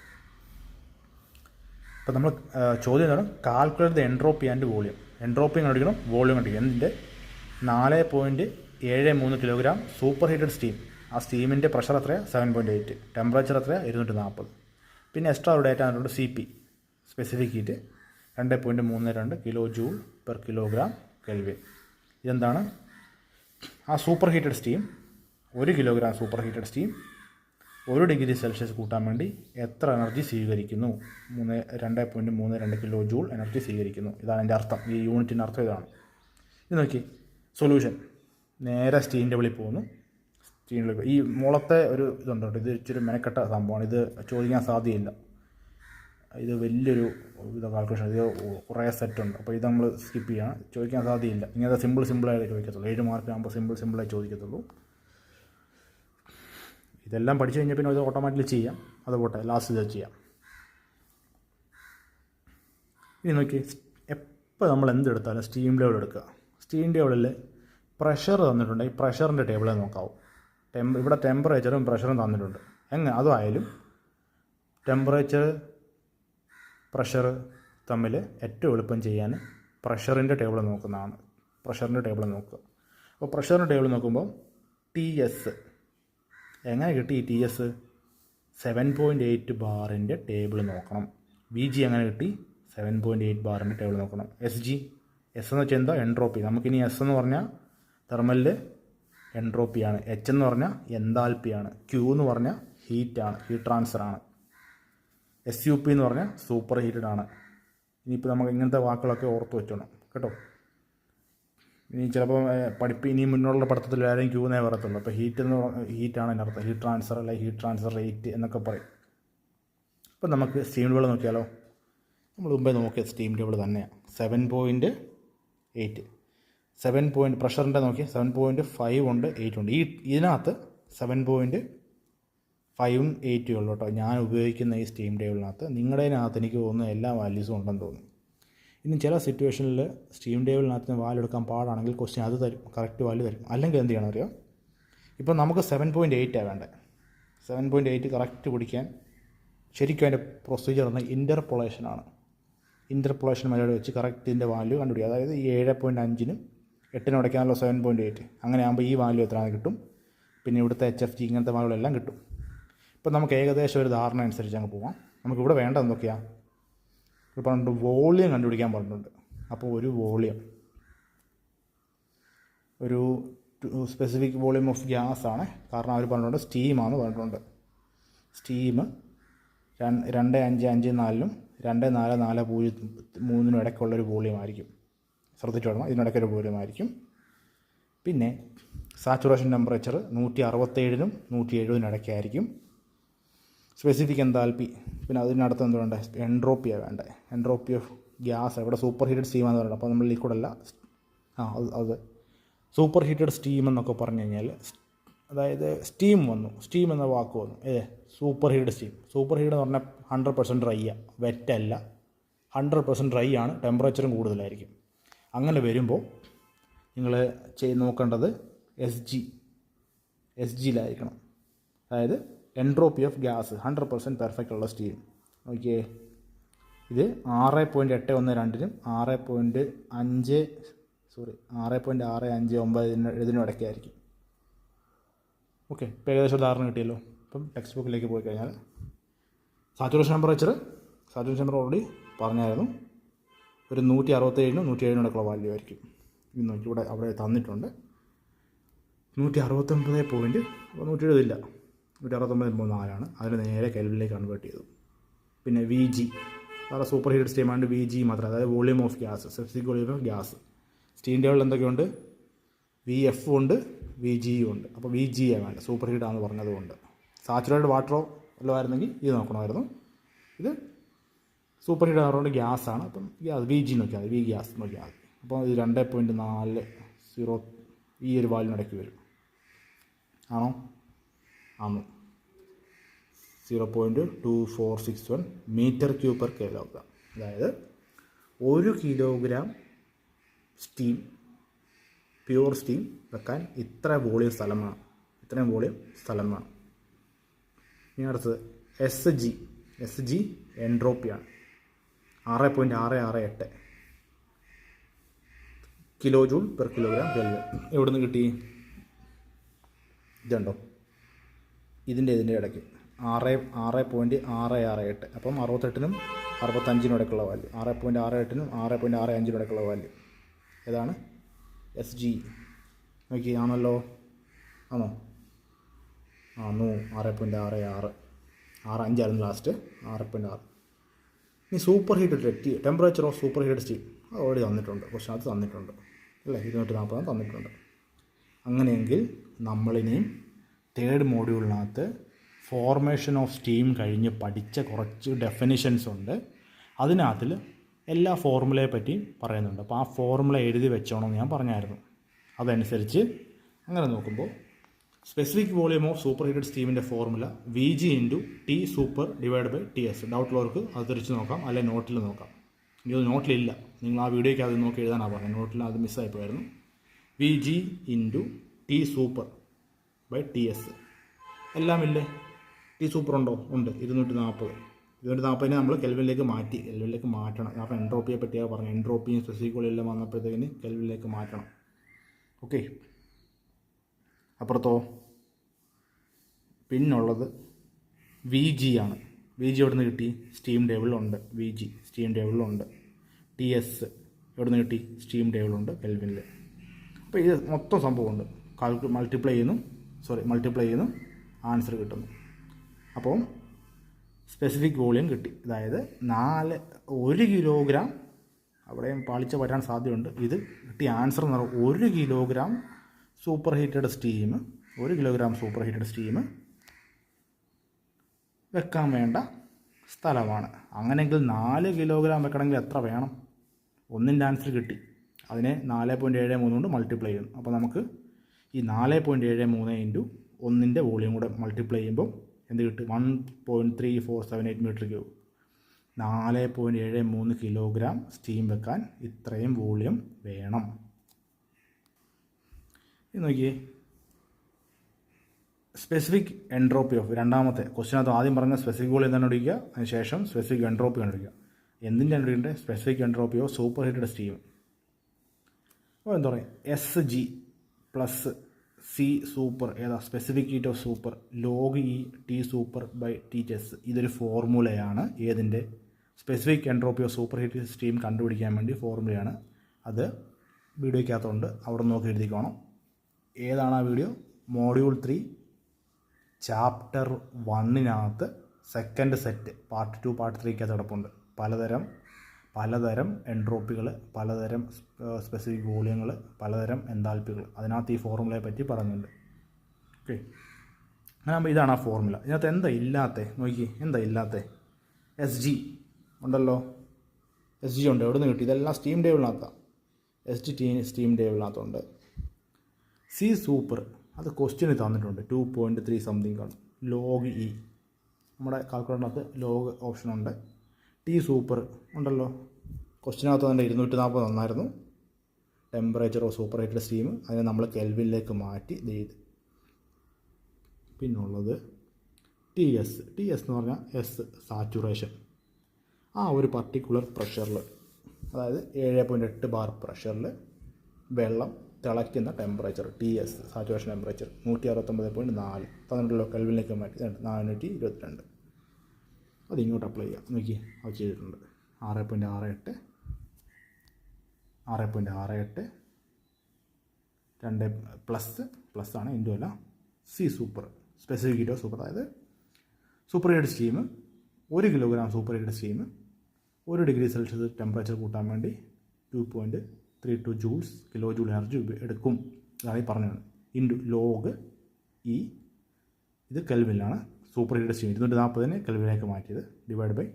അപ്പോൾ നമ്മൾ ചോദ്യം എന്താണ്? Calculate the entropy and volume. Entropy കണ്ടുപിടിക്കണം, വോളിയം കണ്ടുപിടിക്കണം. എന്തിൻ്റെ? 4.73 കിലോഗ്രാം സൂപ്പർ ഹീറ്റഡ് സ്റ്റീം, ആ സ്റ്റീമിൻ്റെ പ്രഷർ എത്രയാണ്? 7.8. ടെമ്പറേച്ചർ എത്രയാണ്? 240. പിന്നെ എക്സ്ട്രാ ഒരു ഡേറ്റ അതിനോട് CP, specific heat 2.32 kilo joule per kilogram kelvin. ഇതെന്താണ്? ആ super heated steam 1 kilogram super heated steam 1 degree Celsius കൂട്ടാൻ വേണ്ടി എത്ര എനർജി സ്വീകരിക്കുന്നു? 2.32 കിലോ ജൂൾ എനർജി സ്വീകരിക്കുന്നു. ഇതാണ് എൻ്റെ അർത്ഥം, ഈ യൂണിറ്റിൻ്റെ അർത്ഥം ഇതാണ്. ഇത് നോക്കി, സൊല്യൂഷൻ. നേരെ സ്റ്റീം ടേബിളിൽ പോകുന്നു. സ്റ്റീം ടേബിൾ ഈ മുളത്തെ ഒരു ഇതുണ്ട്, ഇത് ഇച്ചിരി മെനക്കെട്ട സംഭവമാണ്. ഇത് ചോദിക്കാൻ സാധ്യതയില്ല. ഇത് വലിയൊരു കാൽക്കുലേഷൻ, ഇത് കുറേ സെറ്റുണ്ട്. അപ്പോൾ ഇത് നമ്മൾ സ്കിപ്പ് ചെയ്യണം, ചോദിക്കാൻ സാധ്യതയില്ല. ഇങ്ങനത്തെ സിമ്പിളായിട്ട് ചോദിക്കത്തുള്ളൂ. 7 മാർക്കാകുമ്പോൾ സിമ്പിളായി ചോദിക്കത്തുള്ളൂ. ഇതെല്ലാം പഠിച്ചു കഴിഞ്ഞാൽ പിന്നെ ഇത് ഓട്ടോമാറ്റിക്കലി ചെയ്യാം. അത് പോട്ടെ, ലാസ്റ്റ് ഇത് ചെയ്യാം. ഇനി നോക്കി, എപ്പോൾ നമ്മൾ എന്തെടുത്താലും സ്റ്റീം ലെവൽ എടുക്കുക. സ്റ്റീം ലെവലിൽ പ്രഷർ തന്നിട്ടുണ്ട്, ഈ പ്രഷറിൻ്റെ ടേബിളിൽ നോക്കാവും. ഇവിടെ ടെമ്പറേച്ചറും പ്രഷറും തന്നിട്ടുണ്ട്. അതുമായാലും ടെമ്പറേച്ചർ പ്രഷർ തമ്മിൽ ഏറ്റവും എളുപ്പം ചെയ്യാൻ പ്രഷറിൻ്റെ ടേബിൾ നോക്കുന്നതാണ്. പ്രഷറിൻ്റെ ടേബിൾ നോക്കുക. അപ്പോൾ പ്രഷറിൻ്റെ ടേബിൾ നോക്കുമ്പോൾ TS എങ്ങനെ കിട്ടി? ഈ TS 7.8 ബാറിൻ്റെ ടേബിൾ നോക്കണം. VG എങ്ങനെ കിട്ടി? 7.8 ബാറിൻ്റെ ടേബിൾ നോക്കണം. SG, S എന്ന് വെച്ചാൽ എന്താ? എൻട്രോപ്പി. നമുക്കിനി S എന്ന് പറഞ്ഞാൽ തെർമലിൽ എൻട്രോപ്പിയാണ്. H എന്ന് പറഞ്ഞാൽ എൻതാൽപ്പിയാണ്. Q എന്ന് പറഞ്ഞാൽ ഹീറ്റാണ്, ഹീറ്റ് ട്രാൻസ്ഫറാണ്. SUP എന്ന് പറഞ്ഞാൽ സൂപ്പർ ഹീറ്റഡ് ആണ്. ഇനിയിപ്പോൾ നമുക്ക് ഇങ്ങനത്തെ വാക്കുകളൊക്കെ ഓർത്ത് വെച്ചോണം കേട്ടോ. ഇനി ചിലപ്പോൾ ഇനി മുന്നോട്ടുള്ള പഠിത്തത്തിൽ ആരെയും Q എന്നേ പറയത്തുള്ളൂ. അപ്പോൾ ഹീറ്റാണ് എൻ്റെ അർത്ഥം. ഹീറ്റ് ട്രാൻസ്ഫർ അല്ലെങ്കിൽ ഹീറ്റ് ട്രാൻസ്ഫർ റേറ്റ് എന്നൊക്കെ പറയും. അപ്പോൾ നമുക്ക് സ്റ്റീം ടേബിൾ നോക്കിയാലോ. നമ്മൾ മുമ്പേ നോക്കിയ സ്റ്റീം ടേബിൾ തന്നെയാണ്. 7.8 പ്രഷറിൻ്റെ നോക്കി 7.5 ഉണ്ട്, 8 ഉണ്ട്. ഇതിനകത്ത് 7.5ഉം 8ഉം ഉള്ളൂ കേട്ടോ ഞാൻ ഉപയോഗിക്കുന്ന ഈ സ്റ്റീം ടേബിളിനകത്ത്. നിങ്ങളുടേതിനകത്ത് എനിക്ക് തോന്നുന്നു എല്ലാ വാല്യൂസും ഉണ്ടെന്ന് തോന്നുന്നു. ഇനി ചില സിറ്റുവേഷനിൽ സ്റ്റീം ടേബിളിനകത്ത് വാല്യൂ എടുക്കാൻ പാടാണെങ്കിൽ ക്വസ്റ്റ്യൻ അത് തരും, കറക്റ്റ് വാല്യൂ തരും. അല്ലെങ്കിൽ എന്ത് ചെയ്യണം അറിയോ? ഇപ്പോൾ നമുക്ക് 7.8 വേണ്ടത്. 7.8 കറക്റ്റ് പിടിക്കാൻ ശരിക്കും അതിൻ്റെ പ്രൊസീജിയർ പറഞ്ഞാൽ ഇൻ്റർപൊളേഷനാണ്. ഇൻ്റർപൊളേഷൻ മെത്തേഡ് വെച്ച് കറക്റ്റ് ഇതിൻ്റെ വാല്യൂ കണ്ടുപിടിക്കുക. അതായത് ഈ 7.5-നും 8-നും അടയ്ക്കാനുള്ള 7.8 അങ്ങനെ ആകുമ്പോൾ ഈ വാല്യൂ എത്രയാണ് കിട്ടും. പിന്നെ ഇവിടുത്തെ HFG ഇങ്ങനത്തെ വാല്യൂകളെല്ലാം കിട്ടും. ഇപ്പം നമുക്ക് ഏകദേശം ഒരു ധാരണ അനുസരിച്ച് അങ്ങ് പോകാം. നമുക്കിവിടെ വേണ്ടത് എന്തൊക്കെയാണ്? ഇപ്പോൾ പറഞ്ഞിട്ട് വോളിയം കണ്ടുപിടിക്കാൻ പറഞ്ഞിട്ടുണ്ട്. അപ്പോൾ ഒരു വോളിയം, ഒരു സ്പെസിഫിക് വോളിയം ഓഫ് ഗ്യാസ് ആണ്. കാരണം അവർ പറഞ്ഞിട്ടുണ്ട് സ്റ്റീമാണെന്ന് പറഞ്ഞിട്ടുണ്ട്. സ്റ്റീം 2.554-നും 2.443-നും ഇടയ്ക്കുള്ളൊരു വോളിയം ആയിരിക്കും. ശ്രദ്ധിച്ചു വേണം, ഇതിനിടയ്ക്കൊരു വോളിയം ആയിരിക്കും. പിന്നെ സാച്ചുറേഷൻ ടെമ്പറേച്ചർ 167-നും 170-നും ഇടയ്ക്കായിരിക്കും. സ്പെസിഫിക് എൻതാൽപ്പി, പിന്നെ അതിനടുത്ത് എന്ത് വേണ്ടേ? എൻട്രോപ്പിയാണ് വേണ്ടത്. എൻട്രോപ്പി ഓഫ് ഗ്യാസ് ഇവിടെ സൂപ്പർ ഹീറ്റഡ് സ്റ്റീമാണെന്ന് പറയുന്നത്. അപ്പോൾ നമ്മൾ ലിക്വിഡല്ല, അത് സൂപ്പർ ഹീറ്റഡ് സ്റ്റീം എന്നൊക്കെ പറഞ്ഞു കഴിഞ്ഞാൽ, അതായത് സ്റ്റീം വന്നു, സ്റ്റീം എന്ന വാക്ക് വന്നു. Super heated steam. Super heat എന്ന് പറഞ്ഞാൽ 100% ഡ്രൈയാണ്, വെറ്റല്ല, 100% ഡ്രൈ ആണ്, ടെമ്പറേച്ചറും കൂടുതലായിരിക്കും. അങ്ങനെ വരുമ്പോൾ നിങ്ങൾ നോക്കേണ്ടത് എസ് ജിയിലായിരിക്കണം. അതായത് എൻട്രോപ്പി ഓഫ് ഗ്യാസ് 100% പെർഫെക്റ്റ് ഉള്ള സ്റ്റീം. ഓക്കെ, ഇത് 6.812-നും 6.659 ഇടയ്ക്കായിരിക്കും. ഓക്കെ, ഇപ്പോൾ ഏകദേശം ധാരണ കിട്ടിയല്ലോ. ഇപ്പം ടെക്സ്റ്റ് ബുക്കിലേക്ക് പോയി കഴിഞ്ഞാൽ സാച്ചുറേഷൻ ടെമ്പറേച്ചർ ഓൾറെഡി പറഞ്ഞായിരുന്നു. ഒരു 167-നും 170-നും ഇടയ്ക്കുള്ള വാല്യൂ ആയിരിക്കും. ഇന്ന് ഇവിടെ അവിടെ തന്നിട്ടുണ്ട് 169. അപ്പോൾ 170 ഇല്ല, 169.4 അതിന് നേരെ കെൽവിനിലേക്ക് കൺവേർട്ട് ചെയ്തു. പിന്നെ VG, വേറെ സൂപ്പർ ഹീറ്റഡ് സ്റ്റീമാണ്ട് VG മാത്രം, അതായത് volume of gas, specific volume of gas. Steam ടേബിളിൽ എന്തൊക്കെയുണ്ട്? VF ഉണ്ട്, VG ഉണ്ട്. അപ്പോൾ VG വേണ്ട, സൂപ്പർ ഹീറ്റാണെന്ന് പറഞ്ഞതുകൊണ്ട്. സാച്ചുറേറ്റഡ് വാട്ടറോ വല്ലതും ആയിരുന്നെങ്കിൽ ഇത് നോക്കണമായിരുന്നു. ഇത് സൂപ്പർ ഹീറ്റ് ആയതുകൊണ്ട് ഗ്യാസാണ്. അപ്പം VG നോക്കിയാൽ മതി, ഗ്യാസ് നോക്കിയാൽ മതി. അപ്പോൾ ഇത് 2.40 ഈ ഒരു വാല്യൂണിടയ്ക്ക് വരും. ആണോ? ആണോ? 0.2461 m³/kg. അതായത് 1 കിലോഗ്രാം സ്റ്റീം, പ്യൂർ സ്റ്റീം വെക്കാൻ ഇത്രയും വോളിയം സ്ഥലം വേണം. ഇനി അടുത്തത് SG എൻട്രോപ്പിയാണ്. 6.668 kilo joule per kilogram kelvin. എവിടെ നിന്ന് കിട്ടി? ഇതുണ്ടോ, ഇതിൻ്റെ ഇടയ്ക്ക് 6.668. അപ്പം 68-നും 65-നും ഇടയ്ക്കുള്ള വാല്യൂ, 6.68-നും 6.65-നും ഇടയ്ക്കുള്ള വാല്യൂ ഏതാണ്? SG. നോക്കി, ആണല്ലോ, ആണോ? 6.66, 65 ലാസ്റ്റ്, 6.6. ഇനി super heated temperature of super heated steam അത് ഓൾറെഡി തന്നിട്ടുണ്ട്, ക്വസ്റ്റൻ അത് തന്നിട്ടുണ്ട് അല്ലേ, 240 തന്നിട്ടുണ്ട്. അങ്ങനെയെങ്കിൽ നമ്മളിനിയും തേർഡ് മോഡ്യൂളിനകത്ത് ഫോർമേഷൻ ഓഫ് സ്റ്റീം കഴിഞ്ഞ് പഠിച്ച കുറച്ച് ഡെഫിനിഷൻസ് ഉണ്ട്. അതിനകത്തിൽ എല്ലാ ഫോർമുലയെ പറ്റിയും പറയുന്നുണ്ട്. അപ്പോൾ ആ ഫോർമുല എഴുതി വെച്ചോണമെന്ന് ഞാൻ പറഞ്ഞായിരുന്നു. അതനുസരിച്ച് അങ്ങനെ നോക്കുമ്പോൾ specific volume of super heated സ്റ്റീമിൻ്റെ formula VG × T super / TS. ഡൗട്ടുള്ളവർക്ക് അത് തിരിച്ച് നോക്കാം, അല്ലെ നോട്ടിൽ നോക്കാം. ഇനി അത് നോട്ടിലില്ല, നിങ്ങൾ ആ വീഡിയോയ്ക്ക് അത് നോക്കി എഴുതാനാണ് പറഞ്ഞത്, നോട്ടിൽ അത് മിസ്സായിപ്പോയായിരുന്നു. VG × T super / TS. എല്ലാം ഇല്ലേ? T സൂപ്പർ ഉണ്ടോ? ഉണ്ട്. 240 നമ്മൾ കെൽവിനിലേക്ക് മാറ്റണം. അപ്പോൾ എൻട്രോപ്പിയെ പറ്റിയാണ് പറഞ്ഞത്. എൻട്രോപ്പിയും സ്പെസിഫിക് വോളിയം വന്നപ്പോഴത്തേക്കിന് കെൽവിനിലേക്ക് മാറ്റണം. ഓക്കെ, അപ്പുറത്തോ പിന്നുള്ളത് VG ആണ്. VG എവിടെ നിന്ന് കിട്ടി? സ്റ്റീം ടേബിളിലുണ്ട്. VG സ്റ്റീം ടേബിളിലുണ്ട്. TS എവിടെ നിന്ന് കിട്ടി? സ്റ്റീം ടേബിളുണ്ട് കെൽവിനിൽ. അപ്പോൾ ഇത് മൊത്തം സംഭവമുണ്ട്. മൾട്ടിപ്ലൈ ചെയ്യുന്നു, ആൻസർ കിട്ടുന്നു. അപ്പോൾ സ്പെസിഫിക് വോളിയം കിട്ടി. അതായത് 1 കിലോഗ്രാം, അവിടെയും പാളിച്ച വരാൻ സാധ്യതയുണ്ട്. ഇത് കിട്ടിയ ആൻസർ എന്ന് പറഞ്ഞാൽ 1 കിലോഗ്രാം സൂപ്പർ ഹീറ്റഡ് സ്റ്റീം വെക്കാൻ വേണ്ട സ്ഥലമാണ്. അങ്ങനെയെങ്കിൽ 4 കിലോഗ്രാം വെക്കണമെങ്കിൽ എത്ര വേണം? ഒന്നിൻ്റെ ആൻസർ കിട്ടി, അതിനെ 4.73 കൊണ്ട് മൾട്ടിപ്ലൈ ചെയ്യുന്നു. അപ്പോൾ നമുക്ക് ഈ 4.73 × 1 വോളിയം കൂടെ മൾട്ടിപ്ലൈ ചെയ്യുമ്പോൾ എന്ത് കിട്ടും? 1.3478 m³. 4.73 കിലോഗ്രാം സ്റ്റീം വെക്കാൻ ഇത്രയും വോളിയം വേണം. ഇത് നോക്കിയേ, സ്പെസിഫിക് എൻട്രോപ്പി ഓഫ് രണ്ടാമത്തെ ക്വസ്റ്റിനകത്ത് ആദ്യം പറഞ്ഞ സ്പെസിഫിക് വോളിയം തന്നെ കണ്ടുപിടിക്കുക, അതിന് ശേഷം സ്പെസിഫിക് എൻട്രോപ്പി കണ്ടുപിടിക്കുക. എന്തിൻ്റെ കണ്ടുപിടിക്കേണ്ടത്? Specific entropy of super heated steam. അപ്പോൾ എന്താ പറയുക, S G plus C super ഏതാ specific heat of super log E T super by T S. ഇതൊരു ഫോർമുലയാണ്. ഏതിൻ്റെ? Specific entropy of super heated steam കണ്ടുപിടിക്കാൻ വേണ്ടി ഫോർമുലയാണ്. അത് വീഡിയോയ്ക്കകത്തുണ്ട്, അവിടെ നോക്കി എഴുതിക്കോണം. ഏതാണ് ആ video? Module 3 chapter 1 second set part 2 part 3 കിടപ്പുണ്ട്. പലതരം എൻട്രോപ്പികൾ, പലതരം സ്പെസിഫിക് വോളിയങ്ങൾ, പലതരം എൻതാൽപ്പികൾ, അതിനകത്ത് ഈ ഫോർമുലയെ പറ്റി പറയുന്നുണ്ട്. ഓക്കെ, അങ്ങനെ ഇതാണ് ആ ഫോർമുല. ഇതിനകത്ത് എന്താ ഇല്ലാത്ത നോക്കി, എന്താ ഇല്ലാത്ത? എസ് ജി ഉണ്ടല്ലോ, എസ് ജി ഉണ്ട്. എവിടെ നിന്ന് കിട്ടി? ഇതെല്ലാം സ്റ്റീം ടേബിളിനകത്താണ്. എസ് ജി സ്റ്റീം ടേബിളിനകത്തുണ്ട്. സി സൂപ്പർ അത് ക്വസ്റ്റ്യന് തന്നിട്ടുണ്ട്, 2.3 സംതിങ് ആണ്. ലോഗ് ഇ നമ്മുടെ കാൽക്കുലേറ്ററിനകത്ത് ലോഗ് ഓപ്ഷൻ ഉണ്ട്. ടി സൂപ്പർ ഉണ്ടല്ലോ, ക്വസ്റ്റ്യനകത്ത് തന്നെ 240 തന്നായിരുന്നു. Temperature of super heated steam, അതിനെ നമ്മൾ കെൽവിനിലേക്ക് മാറ്റി ചെയ്ത്. പിന്നുള്ളത് ടി എസ് എന്ന് പറഞ്ഞാൽ എസ് സാച്ചുറേഷൻ. ആ ഒരു പർട്ടിക്കുലർ പ്രഷറിൽ, അതായത് 7.8 ബാർ പ്രഷറിൽ വെള്ളം തിളയ്ക്കുന്ന temperature T S saturation temperature 169.4 തന്നിട്ടുള്ള കെൽവിനിലേക്ക് മാറ്റി 422. അത് ഇങ്ങോട്ട് അപ്ലൈ ചെയ്യാം. നോക്കി, അത് ചെയ്തിട്ടുണ്ട്. 6.68 2 പ്ലസ് ആണ്, ഇൻറ്റു അല്ല. C super specific heat of super, അതായത് super heated steam 1 kilogram super heated steam 1 degree Celsius temperature കൂട്ടാൻ വേണ്ടി 2.32 ജൂൾസ് കിലോ ജൂൾ എനർജി എടുക്കും. അതായി പറഞ്ഞത്. ഇൻറ്റു ലോഗ് ഇ, ഇത് കെൽവിനിലാണ്. സൂപ്പർ ഹീറ്റഡ് സ്റ്റീം 240 കെൽവിനിലേക്ക് മാറ്റിയത്, ഡിവൈഡ് ബൈ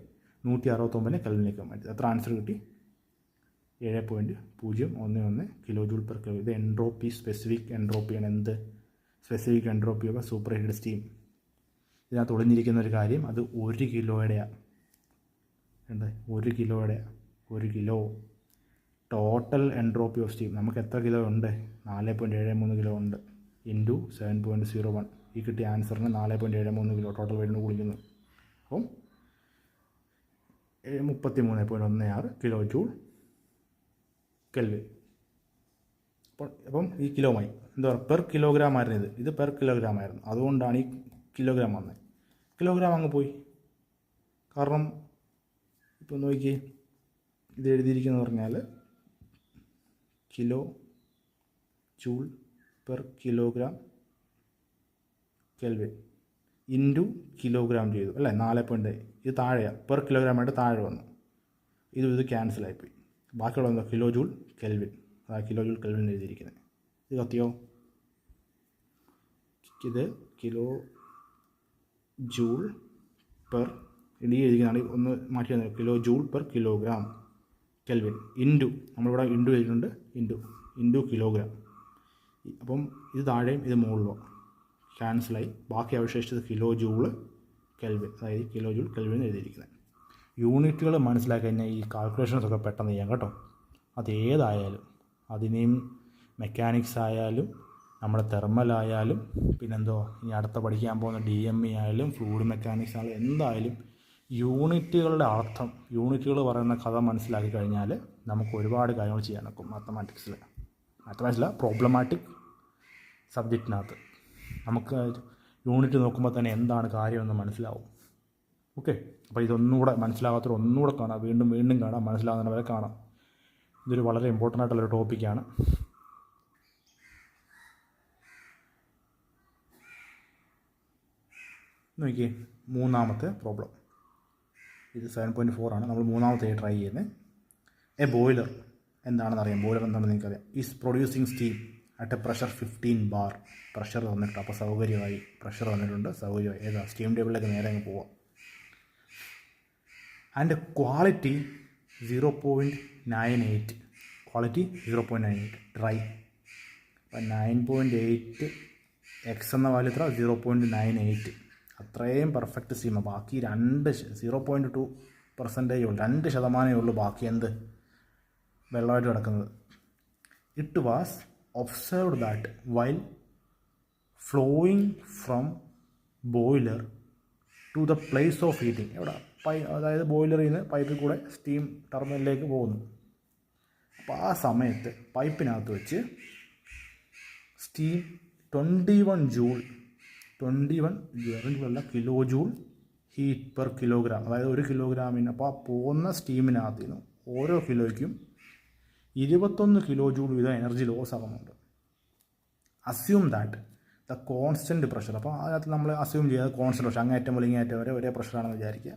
169 കെൽവിനിലേക്ക് മാറ്റിയത്. എത്ര ആൻസർ കിട്ടി? 7.011 കിലോ ജൂൾ പെർ കിലോ. ഇത് എൻട്രോപ്പി, സ്പെസിഫിക് എൻട്രോപ്പിയാണ്. എന്ത്? Specific entropy of super heated steam. ഇതിനകത്ത് ഒളിഞ്ഞിരിക്കുന്ന ഒരു കാര്യം, അത് 1 കിലോയുടെയാണ്. എന്താ? 1 കിലോയുടെയാണ്. 1 kilo total entropy of steam നമുക്ക് എത്ര കിലോ ഉണ്ട്? 4.73 കിലോ ഉണ്ട്. ഇൻറ്റു 7.01. ഈ കിട്ടിയ ആൻസറിന് 4.73 കിലോ ടോട്ടൽ വെയിറ്റിന് കുളിക്കുന്നു. അപ്പം 33.16 കിലോ ജൂൾ കെൽവിൻ. അപ്പം ഈ കിലോമായി എന്താ പറയുക, പെർ കിലോഗ്രാം ആയിരുന്നു. ഇത് പെർ കിലോഗ്രാം ആയിരുന്നു, അതുകൊണ്ടാണ് ഈ കിലോഗ്രാം വന്നത്. കിലോഗ്രാം അങ്ങ് പോയി. കാരണം ഇപ്പോൾ നോക്കി, ഇത് എഴുതിയിരിക്കുന്നത് പറഞ്ഞാൽ kilo joule per kilogram kelvin into kilogram ചെയ്തു അല്ലേ. 4. ഇത് താഴെയാണ്, പെർ കിലോഗ്രാം ആയിട്ട് താഴെ വന്നു. ഇത് ക്യാൻസലായിപ്പോയി. ബാക്കിയുള്ള എന്താ? Kilo joule kelvin. ആ കിലോ ജൂൾ കെൽവിൻ എഴുതിയിരിക്കുന്നത്. ഇത് കത്തിയോ? ഇത് കിലോ ജൂൾ പെർ ഇനി എഴുതിക്കുന്നതാണ്. ഒന്ന് മാറ്റി തന്നത്. Kilo joule per kilogram kelvin into, നമ്മളിവിടെ ഇൻറ്റു ചെയ്തിട്ടുണ്ട്, ഇൻറ്റു കിലോഗ്രാം. അപ്പം ഇത് താഴെയും ഇത് മുകളിലും ക്യാൻസലായി. ബാക്കി അവശേഷിച്ചത് കിലോ ജൂൾ കെൽവിൻ, അതായത് കിലോ ജൂൾ കെൽവിൻ എഴുതിയിരിക്കുന്നത്. യൂണിറ്റുകൾ മനസ്സിലാക്കി കഴിഞ്ഞാൽ ഈ കാൽക്കുലേഷൻസൊക്കെ പെട്ടെന്ന് ചെയ്യാം കേട്ടോ. അതേതായാലും, അതിനെയും മെക്കാനിക്സ് ആയാലും നമ്മുടെ തെർമലായാലും പിന്നെന്തോ ഇനി അടുത്ത പഠിക്കാൻ പോകുന്ന DME ആയാലും ഫ്ലൂയിഡ് മെക്കാനിക്സ് ആയാലും എന്തായാലും യൂണിറ്റുകളുടെ അർത്ഥം, യൂണിറ്റുകൾ പറയുന്ന കഥ മനസ്സിലാക്കി കഴിഞ്ഞാൽ നമുക്ക് ഒരുപാട് കാര്യങ്ങൾ ചെയ്യാൻ നോക്കും മാത്തമാറ്റിക്സിൽ പ്രോബ്ലമാറ്റിക് സബ്ജക്റ്റിനകത്ത്. നമുക്ക് യൂണിറ്റ് നോക്കുമ്പോൾ തന്നെ എന്താണ് കാര്യമെന്ന് മനസ്സിലാവും. ഓക്കെ, അപ്പോൾ ഇതൊന്നുകൂടെ മനസ്സിലാകാത്തവർ ഒന്നുകൂടെ കാണാം, വീണ്ടും കാണാം, മനസ്സിലാകുന്ന വരെ കാണാം. ഇതൊരു വളരെ ഇമ്പോർട്ടൻ്റ് ആയിട്ടുള്ളൊരു ടോപ്പിക്കാണ്. നോക്കിയേ, മൂന്നാമത്തെ പ്രോബ്ലം. ഇത് 7.4 ആണ്. നമ്മൾ മൂന്നാമത്തെ ട്രൈ ചെയ്യുന്നത്. എ ബോയിലർ എന്താണെന്ന് അറിയാം. ബോയിലർ എന്താണെന്ന് നിങ്ങൾക്കറിയാം. Is producing steam at A pressure 15 bar. Pressure തന്നിട്ടുണ്ട്, അപ്പോൾ സൗകര്യമായി. പ്രഷർ തന്നിട്ടുണ്ട്, സൗകര്യമായി. ഏതാ? സ്റ്റീം ടേബിളിലേക്ക് നേരെ അങ്ങ് പോവാം. And quality 0.98. Quality 0.98 dry. അപ്പം 9.8 എക്സ് എന്ന വാല്യൂ എത്ര? 0.98. അത്രയും പെർഫെക്റ്റ് സ്റ്റീം. ബാക്കി 0.2% ഉള്ളൂ, 2% ഉള്ളൂ ബാക്കി എന്ത് വെള്ളമായിട്ട് കിടക്കുന്നത്. It was observed that while flowing from boiler to the place of heating. എവിടെ അതായത് ബോയിലറിൽ നിന്ന് പൈപ്പിൽ കൂടെ സ്റ്റീം ടർബൈനിലേക്ക് പോകുന്നു. അപ്പോൾ ആ സമയത്ത് പൈപ്പിനകത്ത് വെച്ച് steam 21 joule 21 kilo joule heat per kilogram, അതായത് 1 കിലോഗ്രാമിന്. അപ്പോൾ ആ പോകുന്ന സ്റ്റീമിനകത്ത് നിന്ന് ഓരോ കിലോയ്ക്കും 21 കിലോ ജൂൾ വീതം എനർജി ലോസ് ആകുന്നുണ്ട്. Assume that the constant pressure. അപ്പോൾ അതിനകത്ത് നമ്മൾ അസ്യൂം ചെയ്യുന്നത് കോൺസ്റ്റൻറ്റ് പ്രഷർ, അങ്ങേറ്റം മുതൽ ഇങ്ങേറ്റം വരെ ഒരേ പ്രഷറാണെന്ന് വിചാരിക്കുക.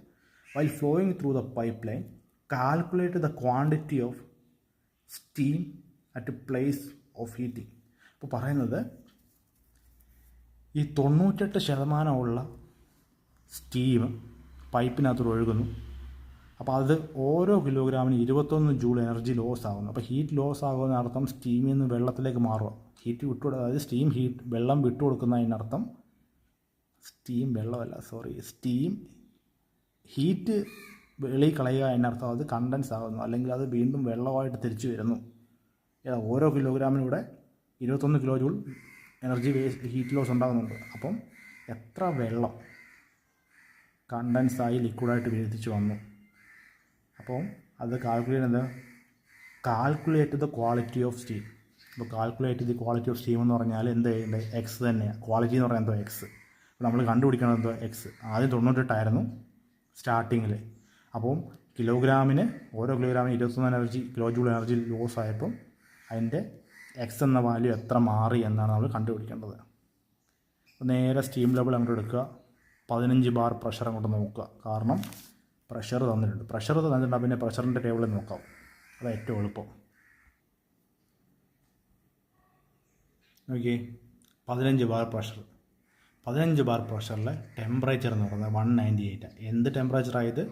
While flowing through the pipe line calculate the quantity of steam at place of heating. അപ്പോൾ പറയുന്നത് ഈ 98% സ്റ്റീം പൈപ്പിനകത്തോട് ഒഴുകുന്നു. അപ്പോൾ അത് ഓരോ കിലോഗ്രാമിന് 21 ജൂൾ എനർജി ലോസ് ആകുന്നു. അപ്പോൾ ഹീറ്റ് ലോസ് ആകുന്ന അർത്ഥം സ്റ്റീമിൽ നിന്ന് വെള്ളത്തിലേക്ക് മാറുക. അതായത് സ്റ്റീം വെള്ളം വിട്ടുകൊടുക്കുന്നതിനർത്ഥം സ്റ്റീം ഹീറ്റ് വെളി കളയുക എന്നർത്ഥം അത് കണ്ടൻസ് ആകുന്നു, അല്ലെങ്കിൽ അത് വീണ്ടും വെള്ളമായിട്ട് തിരിച്ചു വരുന്നു. ഓരോ കിലോഗ്രാമിനൂടെ 21 kilo joule energy heat loss ഉണ്ടാകുന്നുണ്ട്. അപ്പം എത്ര വെള്ളം കണ്ടൻസായി ലിക്വിഡായിട്ട് തിരിച്ചു വന്നു. അപ്പം അത് calculate the quality of steam. അപ്പോൾ calculate the quality of steam എന്ന് പറഞ്ഞാൽ എന്ത് ചെയ്യേണ്ടത്? എക്സ് തന്നെയാണ്. ക്വാളിറ്റി എന്ന് പറയുന്നത് എന്തോ എക്സ്. അപ്പോൾ നമ്മൾ കണ്ടുപിടിക്കുന്നത് എന്തോ എക്സ്. ആദ്യം 98 സ്റ്റാർട്ടിങ്ങിൽ. അപ്പം ഓരോ കിലോഗ്രാമിന് 21 കിലോ ജൂൾ എനർജി ലോസ് ആയപ്പം അതിൻ്റെ എക്സ് എന്ന വാല്യൂ എത്ര മാറി എന്നാണ് നമ്മൾ കണ്ടുപിടിക്കേണ്ടത്. അപ്പോൾ നേരെ സ്റ്റീം ലെവൽ അങ്ങോട്ട് എടുക്കുക, 15 ബാർ പ്രഷർ അങ്ങോട്ട് നോക്കുക. കാരണം പ്രഷർ തന്നിട്ടുണ്ട്. പിന്നെ പ്രഷറിൻ്റെ ടേബിളിൽ നോക്കാം, അത് ഏറ്റവും എളുപ്പം. ഓക്കെ, 15 ബാർ പ്രഷറിലെ ടെമ്പറേച്ചർ എന്ന് പറയുന്നത് 198. എന്ത് ടെമ്പറേച്ചറായത്?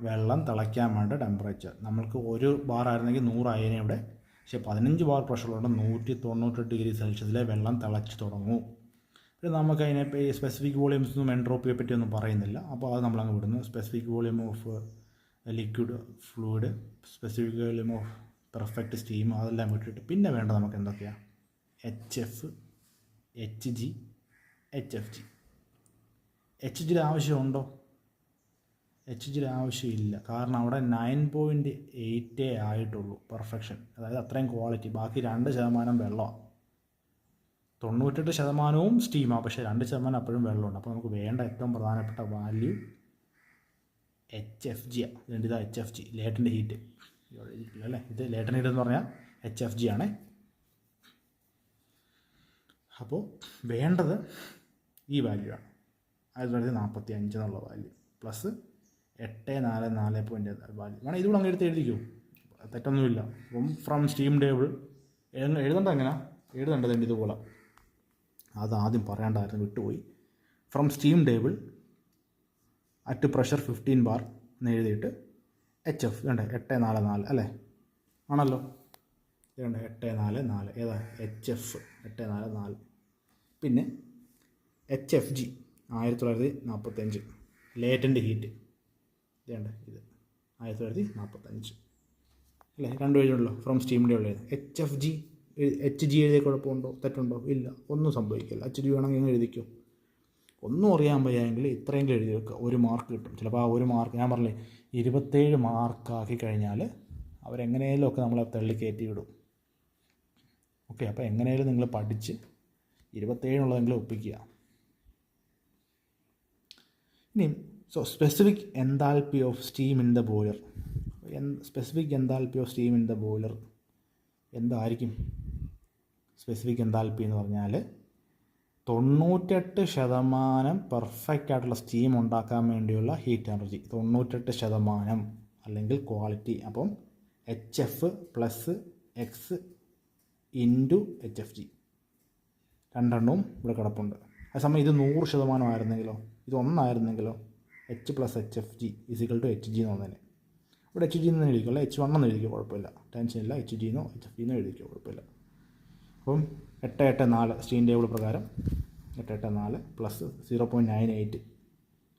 വെള്ളം തിളയ്ക്കാൻ വേണ്ട ടെമ്പറേച്ചർ. നമ്മൾക്ക് 1 ബാർ ആയിരുന്നെങ്കിൽ 100 ആയേനെ ഇവിടെ. പക്ഷേ 15 ബാർ പ്രഷറുകൊണ്ട് 198 ഡിഗ്രി സെൽഷ്യസിലെ വെള്ളം തിളച്ച് തുടങ്ങും. പിന്നെ നമുക്ക് അതിനെ ഈ സ്പെസിഫിക് വോളിയൂംസൊന്നും എൻട്രോപ്പിയെ പറ്റിയൊന്നും പറയുന്നില്ല. അപ്പോൾ അത് നമ്മളങ്ങ് വിടുന്നു. Specific volume of liquid fluid, specific volume of perfect steam, അതെല്ലാം വിട്ടിട്ട് പിന്നെ വേണ്ട നമുക്ക് എന്തൊക്കെയാണ്? HF, HG, HFG. HGയുടെ ആവശ്യമുണ്ടോ? HGയുടെ ആവശ്യമില്ല. കാരണം അവിടെ 9.8 ആയിട്ടുള്ളൂ പെർഫെക്ഷൻ, അതായത് അത്രയും ക്വാളിറ്റി. ബാക്കി 2% വെള്ളമാണ്. 98% സ്റ്റീമാണ്, പക്ഷേ 2% അപ്പോഴും വെള്ളമുണ്ട്. അപ്പോൾ നമുക്ക് വേണ്ട ഏറ്റവും പ്രധാനപ്പെട്ട വാല്യൂ HFG ആണ്. ഇതാ HFG, ലേറ്റൻ്റ് ഹീറ്റ്. അല്ലേ, ഇത് ലേറ്റൻ്റ് ഹീറ്റ് എന്ന് പറഞ്ഞാൽ HFG ആണ്. അപ്പോൾ വേണ്ടത് ഈ വാല്യൂ ആണ്, 1945 എന്നുള്ള വാല്യൂ പ്ലസ് 844 വാല്യൂ. വേണം ഇതുകൂടെ അങ്ങനെ എഴുതിക്കൂ, തെറ്റൊന്നുമില്ല. അപ്പം ഫ്രം സ്റ്റീം ടേബിൾ എഴുതേണ്ടത് ഇതുപോലെ. അത് ആദ്യം പറയേണ്ടായിരുന്നു, വിട്ടുപോയി. From steam table at pressure 15 bar എന്ന് എഴുതിയിട്ട് HF വേണ്ടേ 844 അല്ലേ, ആണല്ലോ. ഇതുണ്ട് 844, ഏതാ HF 844. പിന്നെ HFG 1945 ലേറ്റൻ്റ് ഹീറ്റ്. ഇതുണ്ട്, ഇത് 1945 അല്ലേ, 2 പേജുണ്ടല്ലോ. ഫ്രം സ്റ്റീമിൻ്റെ ഉള്ളത് HFG. HG എഴുതിയ കുഴപ്പമുണ്ടോ? തെറ്റുണ്ടോ? ഇല്ല, ഒന്നും സംഭവിക്കില്ല. HG വേണമെങ്കിൽ എങ്ങനെ എഴുതിക്കോ. ഒന്നും അറിയാൻ വയ്യെങ്കിൽ ഇത്രയെങ്കിലും എഴുതി വെക്കുക, 1 മാർക്ക് കിട്ടും. ചിലപ്പോൾ ആ 1 മാർക്ക്, ഞാൻ പറഞ്ഞില്ലേ 27 മാർക്കാക്കി കഴിഞ്ഞാൽ അവരെങ്ങനെയെങ്കിലും ഒക്കെ നമ്മളെ തള്ളി കയറ്റി വിടും. ഓക്കെ, അപ്പോൾ എങ്ങനെയാലും നിങ്ങൾ പഠിച്ച് 27 ഒപ്പിക്കുക. ഇനി specific enthalpy of steam in the boiler. Specific enthalpy of steam in the boiler എന്തായിരിക്കും? സ്പെസിഫിക് എൻതാൽപ്പി എന്ന് പറഞ്ഞാൽ 98% പെർഫെക്റ്റ് ആയിട്ടുള്ള സ്റ്റീം ഉണ്ടാക്കാൻ വേണ്ടിയുള്ള ഹീറ്റ് എനർജി. 98% അല്ലെങ്കിൽ ക്വാളിറ്റി. അപ്പം HF plus x into HFG, രണ്ടെണ്ണവും ഇവിടെ കിടപ്പുണ്ട്. അതേസമയം ഇത് 100% ആയിരുന്നെങ്കിലോ, ഇത് 1 ആയിരുന്നെങ്കിലോ, H plus HFG is equal to HG എന്ന് പറഞ്ഞാൽ ഇവിടെ HG എന്ന് എഴുതിക്കോ, അല്ല H1 എന്ന് എഴുതിക്കോ, കുഴപ്പമില്ല, ടെൻഷനില്ല. HG എന്നോ HFG എന്നോ എഴുതിക്കോ, കുഴപ്പമില്ല. അപ്പം 884 സ്റ്റീം ടേബിൾ പ്രകാരം 884 പ്ലസ് 0.98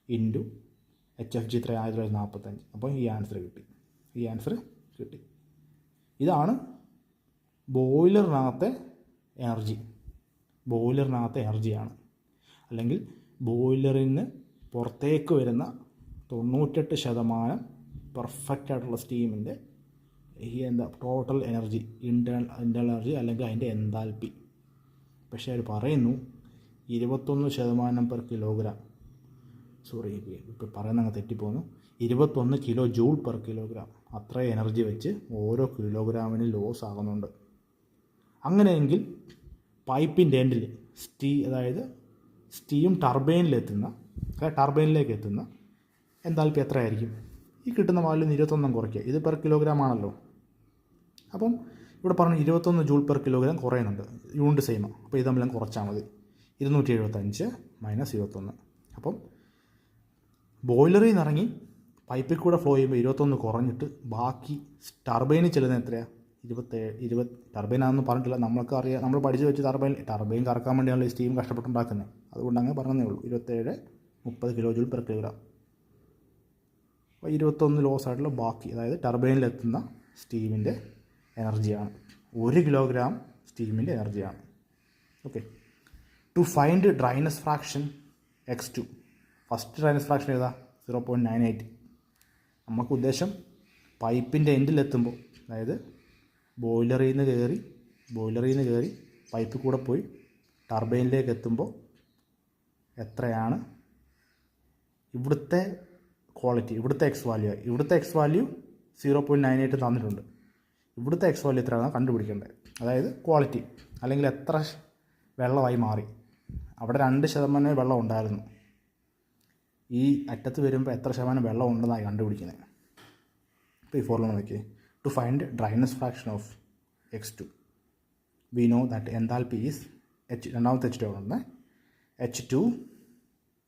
ഇൻറ്റു HFG 1945. അപ്പോൾ ഈ ആൻസർ കിട്ടി. ഇതാണ് ബോയിലറിനകത്തെ എനർജി. ബോയിലറിനകത്തെ എനർജിയാണ്. അല്ലെങ്കിൽ ബോയിലറിൽ നിന്ന് പുറത്തേക്ക് വരുന്ന 98% പെർഫെക്റ്റ് ആയിട്ടുള്ള സ്റ്റീമിൻ്റെ ഈ ടോട്ടൽ എനർജി, ഇൻറ്റേർണൽ എനർജി അല്ലെങ്കിൽ അതിൻ്റെ എൻതാൽപ്പി. പക്ഷേ അവർ പറയുന്നു 21% പെർ കിലോഗ്രാം, സോറി ഇപ്പോൾ പറയുന്ന അങ്ങ് തെറ്റിപ്പോന്നു, 21 കിലോ ജൂൾ പെർ കിലോഗ്രാം, അത്ര എനർജി വെച്ച് ഓരോ കിലോഗ്രാമിന് ലോസ് ആകുന്നുണ്ട്. അങ്ങനെയെങ്കിൽ പൈപ്പിൻ്റെ എൻഡിൽ അതായത് സ്റ്റീം ടർബൈനിലേക്ക് എത്തുന്ന എൻതാൽപ്പി എത്രയായിരിക്കും? ഈ കിട്ടുന്ന വാല്യൂ 21 കുറയ്ക്കുക. ഇത് പെർ കിലോഗ്രാം ആണല്ലോ. അപ്പം ഇവിടെ പറഞ്ഞു 21 ജൂൾ പെർ കിലോഗ്രാം കുറയുന്നുണ്ട്, യൂണിറ്റ് സെയിമാണ്. അപ്പോൾ ഇത് തമ്മിലും കുറച്ചാൽ മതി. 275 മൈനസ് 21. അപ്പം ബോയിലറിൽ നിന്ന് ഇറങ്ങി പൈപ്പിൽ കൂടെ ഫ്ലോ ചെയ്യുമ്പോൾ 21 കുറഞ്ഞിട്ട് ബാക്കി ടർബൈനിൽ ചെല്ലുന്നത് എത്രയാണ്? 20 ടർബൈനാണെന്ന് പറഞ്ഞിട്ടില്ല, നമ്മൾക്ക് അറിയാം, നമ്മൾ പഠിച്ച് വെച്ച് ടർബൈൻ കറക്കാൻ വേണ്ടിയാണ് ഈ സ്റ്റീം കഷ്ടപ്പെട്ടുണ്ടാക്കുന്നത്. അതുകൊണ്ട് അങ്ങനെ പറഞ്ഞതേ ഉള്ളൂ. 27-30 കിലോ ജൂൾ പെർ കിലോഗ്രാം. അപ്പോൾ 21 ലോസ് ആയിട്ടുള്ള ബാക്കി, അതായത് ടർബൈനിലെത്തുന്ന സ്റ്റീമിൻ്റെ എനർജിയാണ്. 1 കിലോഗ്രാം സ്റ്റീമിൻ്റെ എനർജിയാണ്. Okay. To find dryness fraction X2. First dryness fraction ഏതാ? 0.98. നമുക്ക് ഉദ്ദേശം പൈപ്പിൻ്റെ എൻഡിലെത്തുമ്പോൾ, അതായത് ബോയിലറിൽ നിന്ന് കയറി പൈപ്പിൽ കൂടെ പോയി ടർബൈനിലേക്ക് എത്തുമ്പോൾ എത്രയാണ് ഇവിടുത്തെ ക്വാളിറ്റി, ഇവിടുത്തെ എക്സ് വാല്യൂ 0.98 തന്നിട്ടുണ്ട്. ഇവിടുത്തെ എക്സ് വാല്യൂ എത്രയാണ് കണ്ടുപിടിക്കേണ്ടത്. അതായത് ക്വാളിറ്റി, അല്ലെങ്കിൽ എത്ര വെള്ളമായി മാറി. അവിടെ 2% വെള്ളം ഉണ്ടായിരുന്നു, ഈ അറ്റത്ത് വരുമ്പോൾ എത്ര ശതമാനം വെള്ളം ഉണ്ടെന്നായി കണ്ടുപിടിക്കുന്നത്. ഇപ്പോൾ ഈ ഫോർമുല നോക്കിയേ. To find dryness fraction of X2 we know that enthalpy is രണ്ടാമത്തെ H2 ഉണ്ട്. H2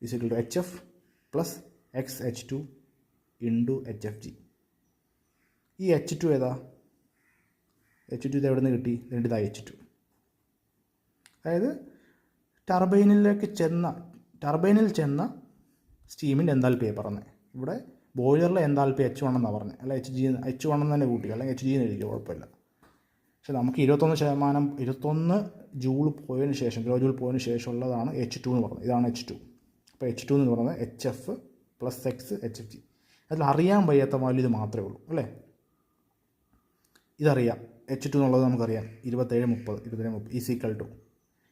is equal to HF plus XH2 into HFG. ഈ H2 ഏതാ? H2 ഇത് എവിടെ നിന്ന് കിട്ടി? ഇതാ H2. അതായത് ടർബൈനിൽ ചെന്ന സ്റ്റീമിൻ്റെ എൻതാൽപ്പിയെ പറഞ്ഞത്. ഇവിടെ ബോയിലറിലെ എൻതാൽപ്പി H1 എന്നാണ് പറഞ്ഞത്, അല്ല H1 എന്ന് തന്നെ കൂട്ടി, അല്ലെങ്കിൽ HG എന്ന് എഴുതിക്കുക, കുഴപ്പമില്ല. പക്ഷെ നമുക്ക് 21 ജൂൾ പോയതിന് ശേഷം, കിലോ ജൂൾ പോയതിന് ശേഷമുള്ളതാണ് H2 എന്ന് പറഞ്ഞത്. ഇതാണ് H2. അപ്പോൾ H2 എന്ന് പറയുന്നത് HF പ്ലസ് HFG. അതിൽ അറിയാൻ വയ്യാത്ത വാല്യൂ ഇത് മാത്രമേ ഉള്ളൂ, അല്ലേ? ഇതറിയാം, H2 എന്നുള്ളത് നമുക്കറിയാം. 27-30 ഈസ് ഈക്വൽ ടു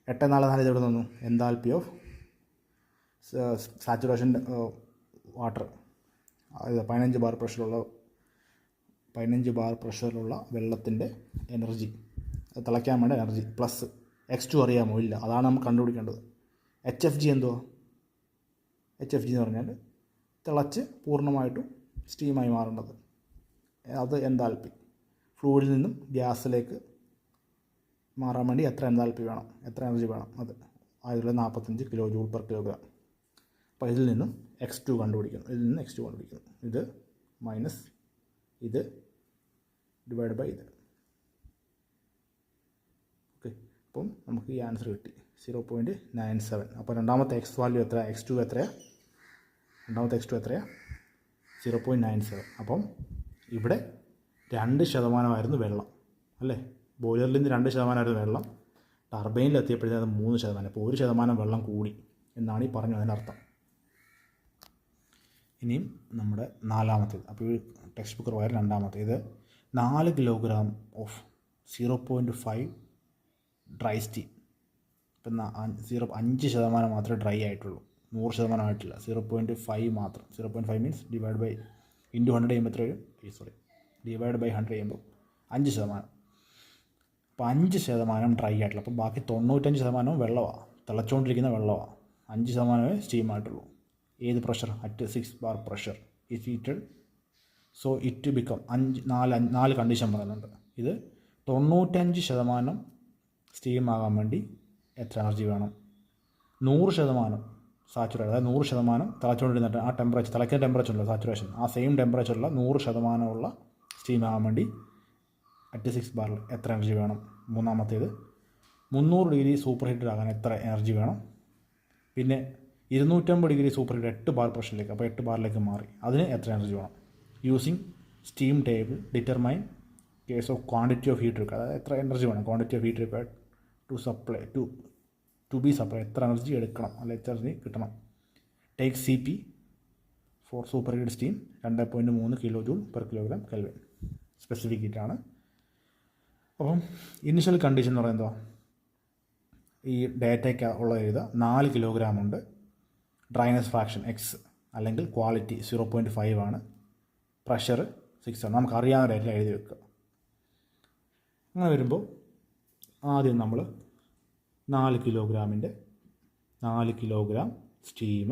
844 ഇത് എവിടെ നിന്നു? എൻതാൽപ്പി ഓഫ് സാച്ചുറേഷൻ വാട്ടർ, അതായത് 15 ബാർ പ്രഷറിലുള്ള വെള്ളത്തിൻ്റെ എനർജി, തിളയ്ക്കാൻ വേണ്ട എനർജി, പ്ലസ് X2 അറിയാമോ? ഇല്ല. അതാണ് നമുക്ക് കണ്ടുപിടിക്കേണ്ടത്. HFG എന്തുവാ? HFG എന്ന് പറഞ്ഞാൽ തിളച്ച് പൂർണ്ണമായിട്ടും സ്റ്റീമായി മാറേണ്ടത്, അത് എൻതാൽപ്പി. ഫ്ലൂയിഡിൽ നിന്നും ഗ്യാസിലേക്ക് മാറാൻ വേണ്ടി എത്ര എൻതാൽപ്പി വേണം, എത്ര എനർജി വേണം, അത് 45 കിലോ ജൂൾ പെർ കിലോഗ്രാം. അപ്പോൾ ഇതിൽ നിന്നും X2 കണ്ടുപിടിക്കുന്നു. ഇത് മൈനസ് ഇത് ഡിവൈഡ് ബൈ ഇത്. ഓക്കെ. അപ്പം നമുക്ക് ഈ ആൻസർ കിട്ടി 0.97. അപ്പോൾ രണ്ടാമത്തെ എക്സ് വാല്യൂ എത്ര? X2 എത്രയാണ്? 0.97. അപ്പം ഇവിടെ 2% വെള്ളം, അല്ലേ? ബോയിലറിൽ നിന്ന് 2% വെള്ളം, ടർബൈനിൽ എത്തിയപ്പോഴത്തേക്ക് അത് 3%. അപ്പോൾ 1% വെള്ളം കൂടി എന്നാണ് ഈ പറഞ്ഞു അതിനർത്ഥം. ഇനിയും നമ്മുടെ നാലാമത്തേത്, അപ്പോൾ ഈ ടെക്സ്റ്റ് ബുക്ക് പ്രകാരം രണ്ടാമത്തെ, ഇത് 4 കിലോഗ്രാം ഓഫ് 0.5 ഡ്രൈ സ്റ്റീം. ഇപ്പം 5% മാത്രമേ ഡ്രൈ ആയിട്ടുള്ളൂ, 100% ആയിട്ടില്ല. 0.5 മാത്രം. 0.5 മീൻസ് ഡിവൈഡ് ബൈ ഇൻറ്റു 100 ചെയ്യുമ്പോൾ എത്ര വരും? ഡിവൈഡ് ബൈ 100 ചെയ്യുമ്പോൾ 5%. അപ്പോൾ 5% ഡ്രൈ ആയിട്ടുള്ള, അപ്പോൾ ബാക്കി 95% വെള്ളമാണ്, തിളച്ചുകൊണ്ടിരിക്കുന്ന വെള്ളമാണ്. 5% സ്റ്റീം ആയിട്ടുള്ളൂ. ഏത് pressure? At 6 bar pressure is heated. So it become 4 condition പറയുന്നുണ്ട്. ഇത് 95% സ്റ്റീം ആകാൻ വേണ്ടി എത്ര എനർജി വേണം? 100% സാച്ചുറേറ്റ്, അതായത് 100% തിളച്ചുകൊണ്ടിരുന്ന ആ ടെമ്പറേച്ചർ, തിളയ്ക്കുന്ന ടെമ്പറേച്ചർ ഉള്ള സാച്ചുറേഷൻ, ആ സെയിം ടെമ്പറേച്ചറുള്ള 100% ഉള്ള സ്റ്റീം ആകാൻ വേണ്ടി അറ്റ് 6 ബാറിൽ എത്ര എനർജി വേണം? മൂന്നാമത്തേത് 300 ഡിഗ്രി സൂപ്പർ ഹീറ്റഡ് ആകാൻ എത്ര എനർജി വേണം? പിന്നെ 250 ഡിഗ്രി സൂപ്പർ ഹീറ്റ് 8 ബാർ പ്രഷറിലേക്ക്, അപ്പോൾ 8 ബാറിലേക്ക് മാറി, അതിന് എത്ര എനർജി വേണം? Using steam table determine case of quantity of heat required, അതായത് എത്ര എനർജി വേണം, quantity of heat required to supply to to be supply, എത്ര എനർജി എടുക്കണം അല്ലെ എത്ര എനർജി കിട്ടണം. Take C P for super heat steam 2.3 kilo joule per kilogram kelvin. Specific ഹീറ്റാണ്. അപ്പം ഇനിഷ്യൽ കണ്ടീഷൻ എന്ന് പറയുന്നത് ഈ ഡേറ്റയ്ക്ക് ഉള്ള എഴുതുക 4 കിലോഗ്രാം ഉണ്ട്. ഡ്രൈനസ് ഫ്രാക്ഷൻ എക്സ് അല്ലെങ്കിൽ ക്വാളിറ്റി 0.5 ആണ്. പ്രഷർ 6 ആണ്. നമുക്കറിയാവുന്ന ഡേറ്റ എഴുതി വെക്കുക. അങ്ങനെ വരുമ്പോൾ ആദ്യം നമ്മൾ 4 കിലോഗ്രാം സ്റ്റീം,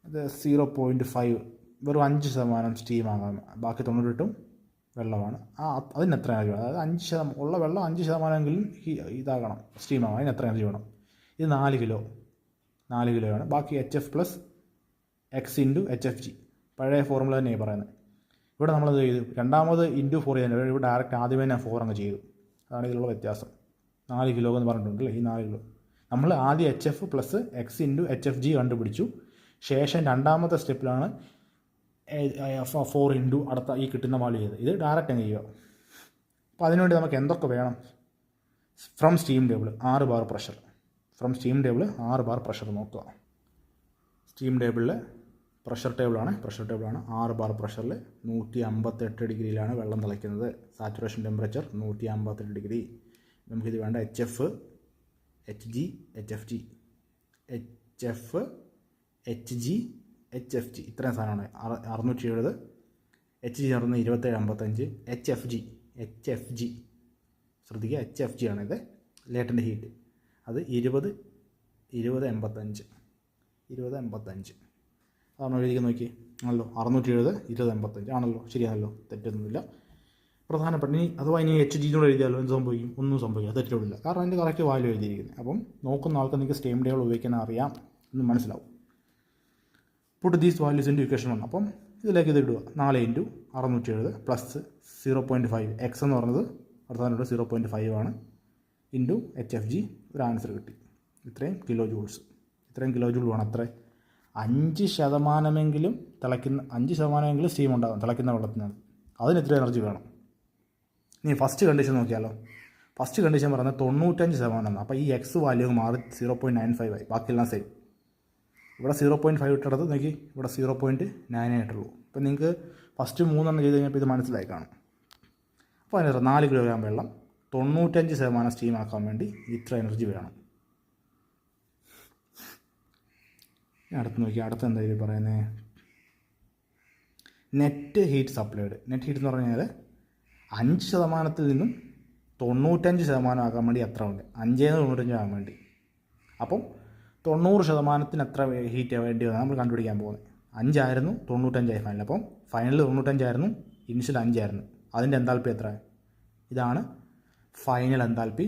അത് 0.5 വെറും 5% സ്റ്റീമാകാം, ബാക്കി 98 വെള്ളമാണ്. അതിന് എത്ര എനർജി വേണം? അതായത് 5% ഉള്ള വെള്ളം 5%എങ്കിലും ഇതാകണം, സ്റ്റീമാകണം. അതിന് എത്ര എനർജി വേണം? ഇത് 4 കിലോയാണ്. ബാക്കി HF plus x into HFG, പഴയ ഫോർമുല തന്നെയാണ് പറയുന്നത്. ഇവിടെ നമ്മളത് ചെയ്തു, രണ്ടാമത് ഇൻറ്റു 4 ചെയ്തത്, ഇവിടെ ഡയറക്റ്റ് ആദ്യമേ ഞാൻ 4 അങ്ങ് ചെയ്തു. അതാണ് ഇതിലുള്ള വ്യത്യാസം. 4 കിലോ എന്ന് പറഞ്ഞിട്ടുണ്ടല്ലേ, ഈ 4 കിലോ നമ്മൾ ആദ്യം HF plus x into HFG കണ്ടുപിടിച്ചു. ശേഷം രണ്ടാമത്തെ സ്റ്റെപ്പിലാണ് 4 ഇൻറ്റു അടുത്ത ഈ കിട്ടുന്ന വാല്യൂ ചെയ്ത്. ഇത് ഡയറക്റ്റ് അങ്ങ് ചെയ്യുക. അപ്പോൾ അതിനുവേണ്ടി നമുക്ക് എന്തൊക്കെ വേണം? From steam table 6 bar pressure. From steam table 6 bar pressure നോക്കുക. സ്റ്റീം ടേബിളിൽ പ്രഷർ ടേബിളാണ് 6 ബാർ പ്രഷറിൽ 158 ഡിഗ്രിയിലാണ് വെള്ളം തിളയ്ക്കുന്നത്. Saturation temperature 158 degree. നമുക്കിത് വേണ്ട HF, HG, HFG, ഇത്രയും സാധനമാണ്. 670, HG ചേർന്ന് 2755, HFG ശ്രദ്ധിക്കുക, HFG ആണിത്, ലേറ്റൻ്റ് ഹീറ്റ്. അത് 2085 അതാണോ എഴുതി നോക്കി? ആണല്ലോ, 670, 2085 ആണല്ലോ, ശരിയാണല്ലോ, തെറ്റൊന്നുമില്ല. പ്രധാനപ്പെട്ട ഇനി അഥവാ ഇനി HG കൂടെ എഴുതിയാലോ എന്ത് സംഭവിക്കും? ഒന്നും സംഭവിക്കുക, തെറ്റില്ല. കാരണം അതിൻ്റെ കറക്റ്റ് വാല്യൂ എഴുതിയിരിക്കുന്നത്. അപ്പം നോക്കുന്ന ആൾക്ക് നിങ്ങൾക്ക് സ്റ്റീം ടേബിൾ ഉപയോഗിക്കാൻ അറിയാം എന്ന് മനസ്സിലാവും. Puttu these values into equation 1. അപ്പം ഇതിലേക്ക് ഇത് ഇടുക. 4 ഇൻറ്റു 670 പ്ലസ് 0.5 എക്സ് എന്ന് പറഞ്ഞത് അടുത്തതിനോട് 0.5 ആണ്, ഇൻറ്റു HFG. ഒരു ആൻസർ കിട്ടി. ഇത്രയും കിലോ ജൂൾ വേണം. അത്ര 5%മെങ്കിലും തിളയ്ക്കുന്ന 5%മെങ്കിലും സ്റ്റീം ഉണ്ടാകും തിളയ്ക്കുന്ന വെള്ളത്തിനാണ്. അതിന് എത്ര എനർജി വേണം? ഇനി ഫസ്റ്റ് കണ്ടീഷൻ നോക്കിയാലോ. ഫസ്റ്റ് കണ്ടീഷൻ പറയുന്നത് 95%. അപ്പോൾ ഈ എക്സ് വാല്യൂ മാറി 0.95 ആയി. ബാക്കിയെല്ലാം സെയിം. ഇവിടെ 0.5 ഇട്ടെടുത്ത് നോക്കി, ഇവിടെ 0.9 ആയിട്ടുള്ളൂ. അപ്പോൾ നിങ്ങൾക്ക് ഫസ്റ്റ് 3 ചെയ്ത് കഴിഞ്ഞപ്പോൾ ഇത് മനസ്സിലായി കാണും. അപ്പോൾ അതിന് 4 കിലോഗ്രാം വെള്ളം 95% സ്റ്റീം ആക്കാൻ വേണ്ടി ഇത്ര എനർജി വേണം. അടുത്ത് നോക്കി, അടുത്ത് എന്താ ഇത് പറയുന്നത്? Net heat supplied. Net heat എന്ന് പറഞ്ഞാൽ 5%-ൽ നിന്നും 95% ആക്കാൻ വേണ്ടി എത്ര ഉണ്ട്? 5-95 ആകാൻ വേണ്ടി. അപ്പം 90%-ന് എത്ര ഹീറ്റ് വേണ്ടി വന്നാൽ നമ്മൾ കണ്ടുപിടിക്കാൻ പോകുന്നത്. 5 ആയിരുന്നു, 95 ആയി ഫൈനൽ. അപ്പം ഫൈനൽ 95 ആയിരുന്നു, ഇനിഷ്യൽ 5 ആയിരുന്നു. അതിൻ്റെ എൻതാൽപ്പി എത്ര? ഇതാണ് ഫൈനൽ എൻതാൽപ്പി,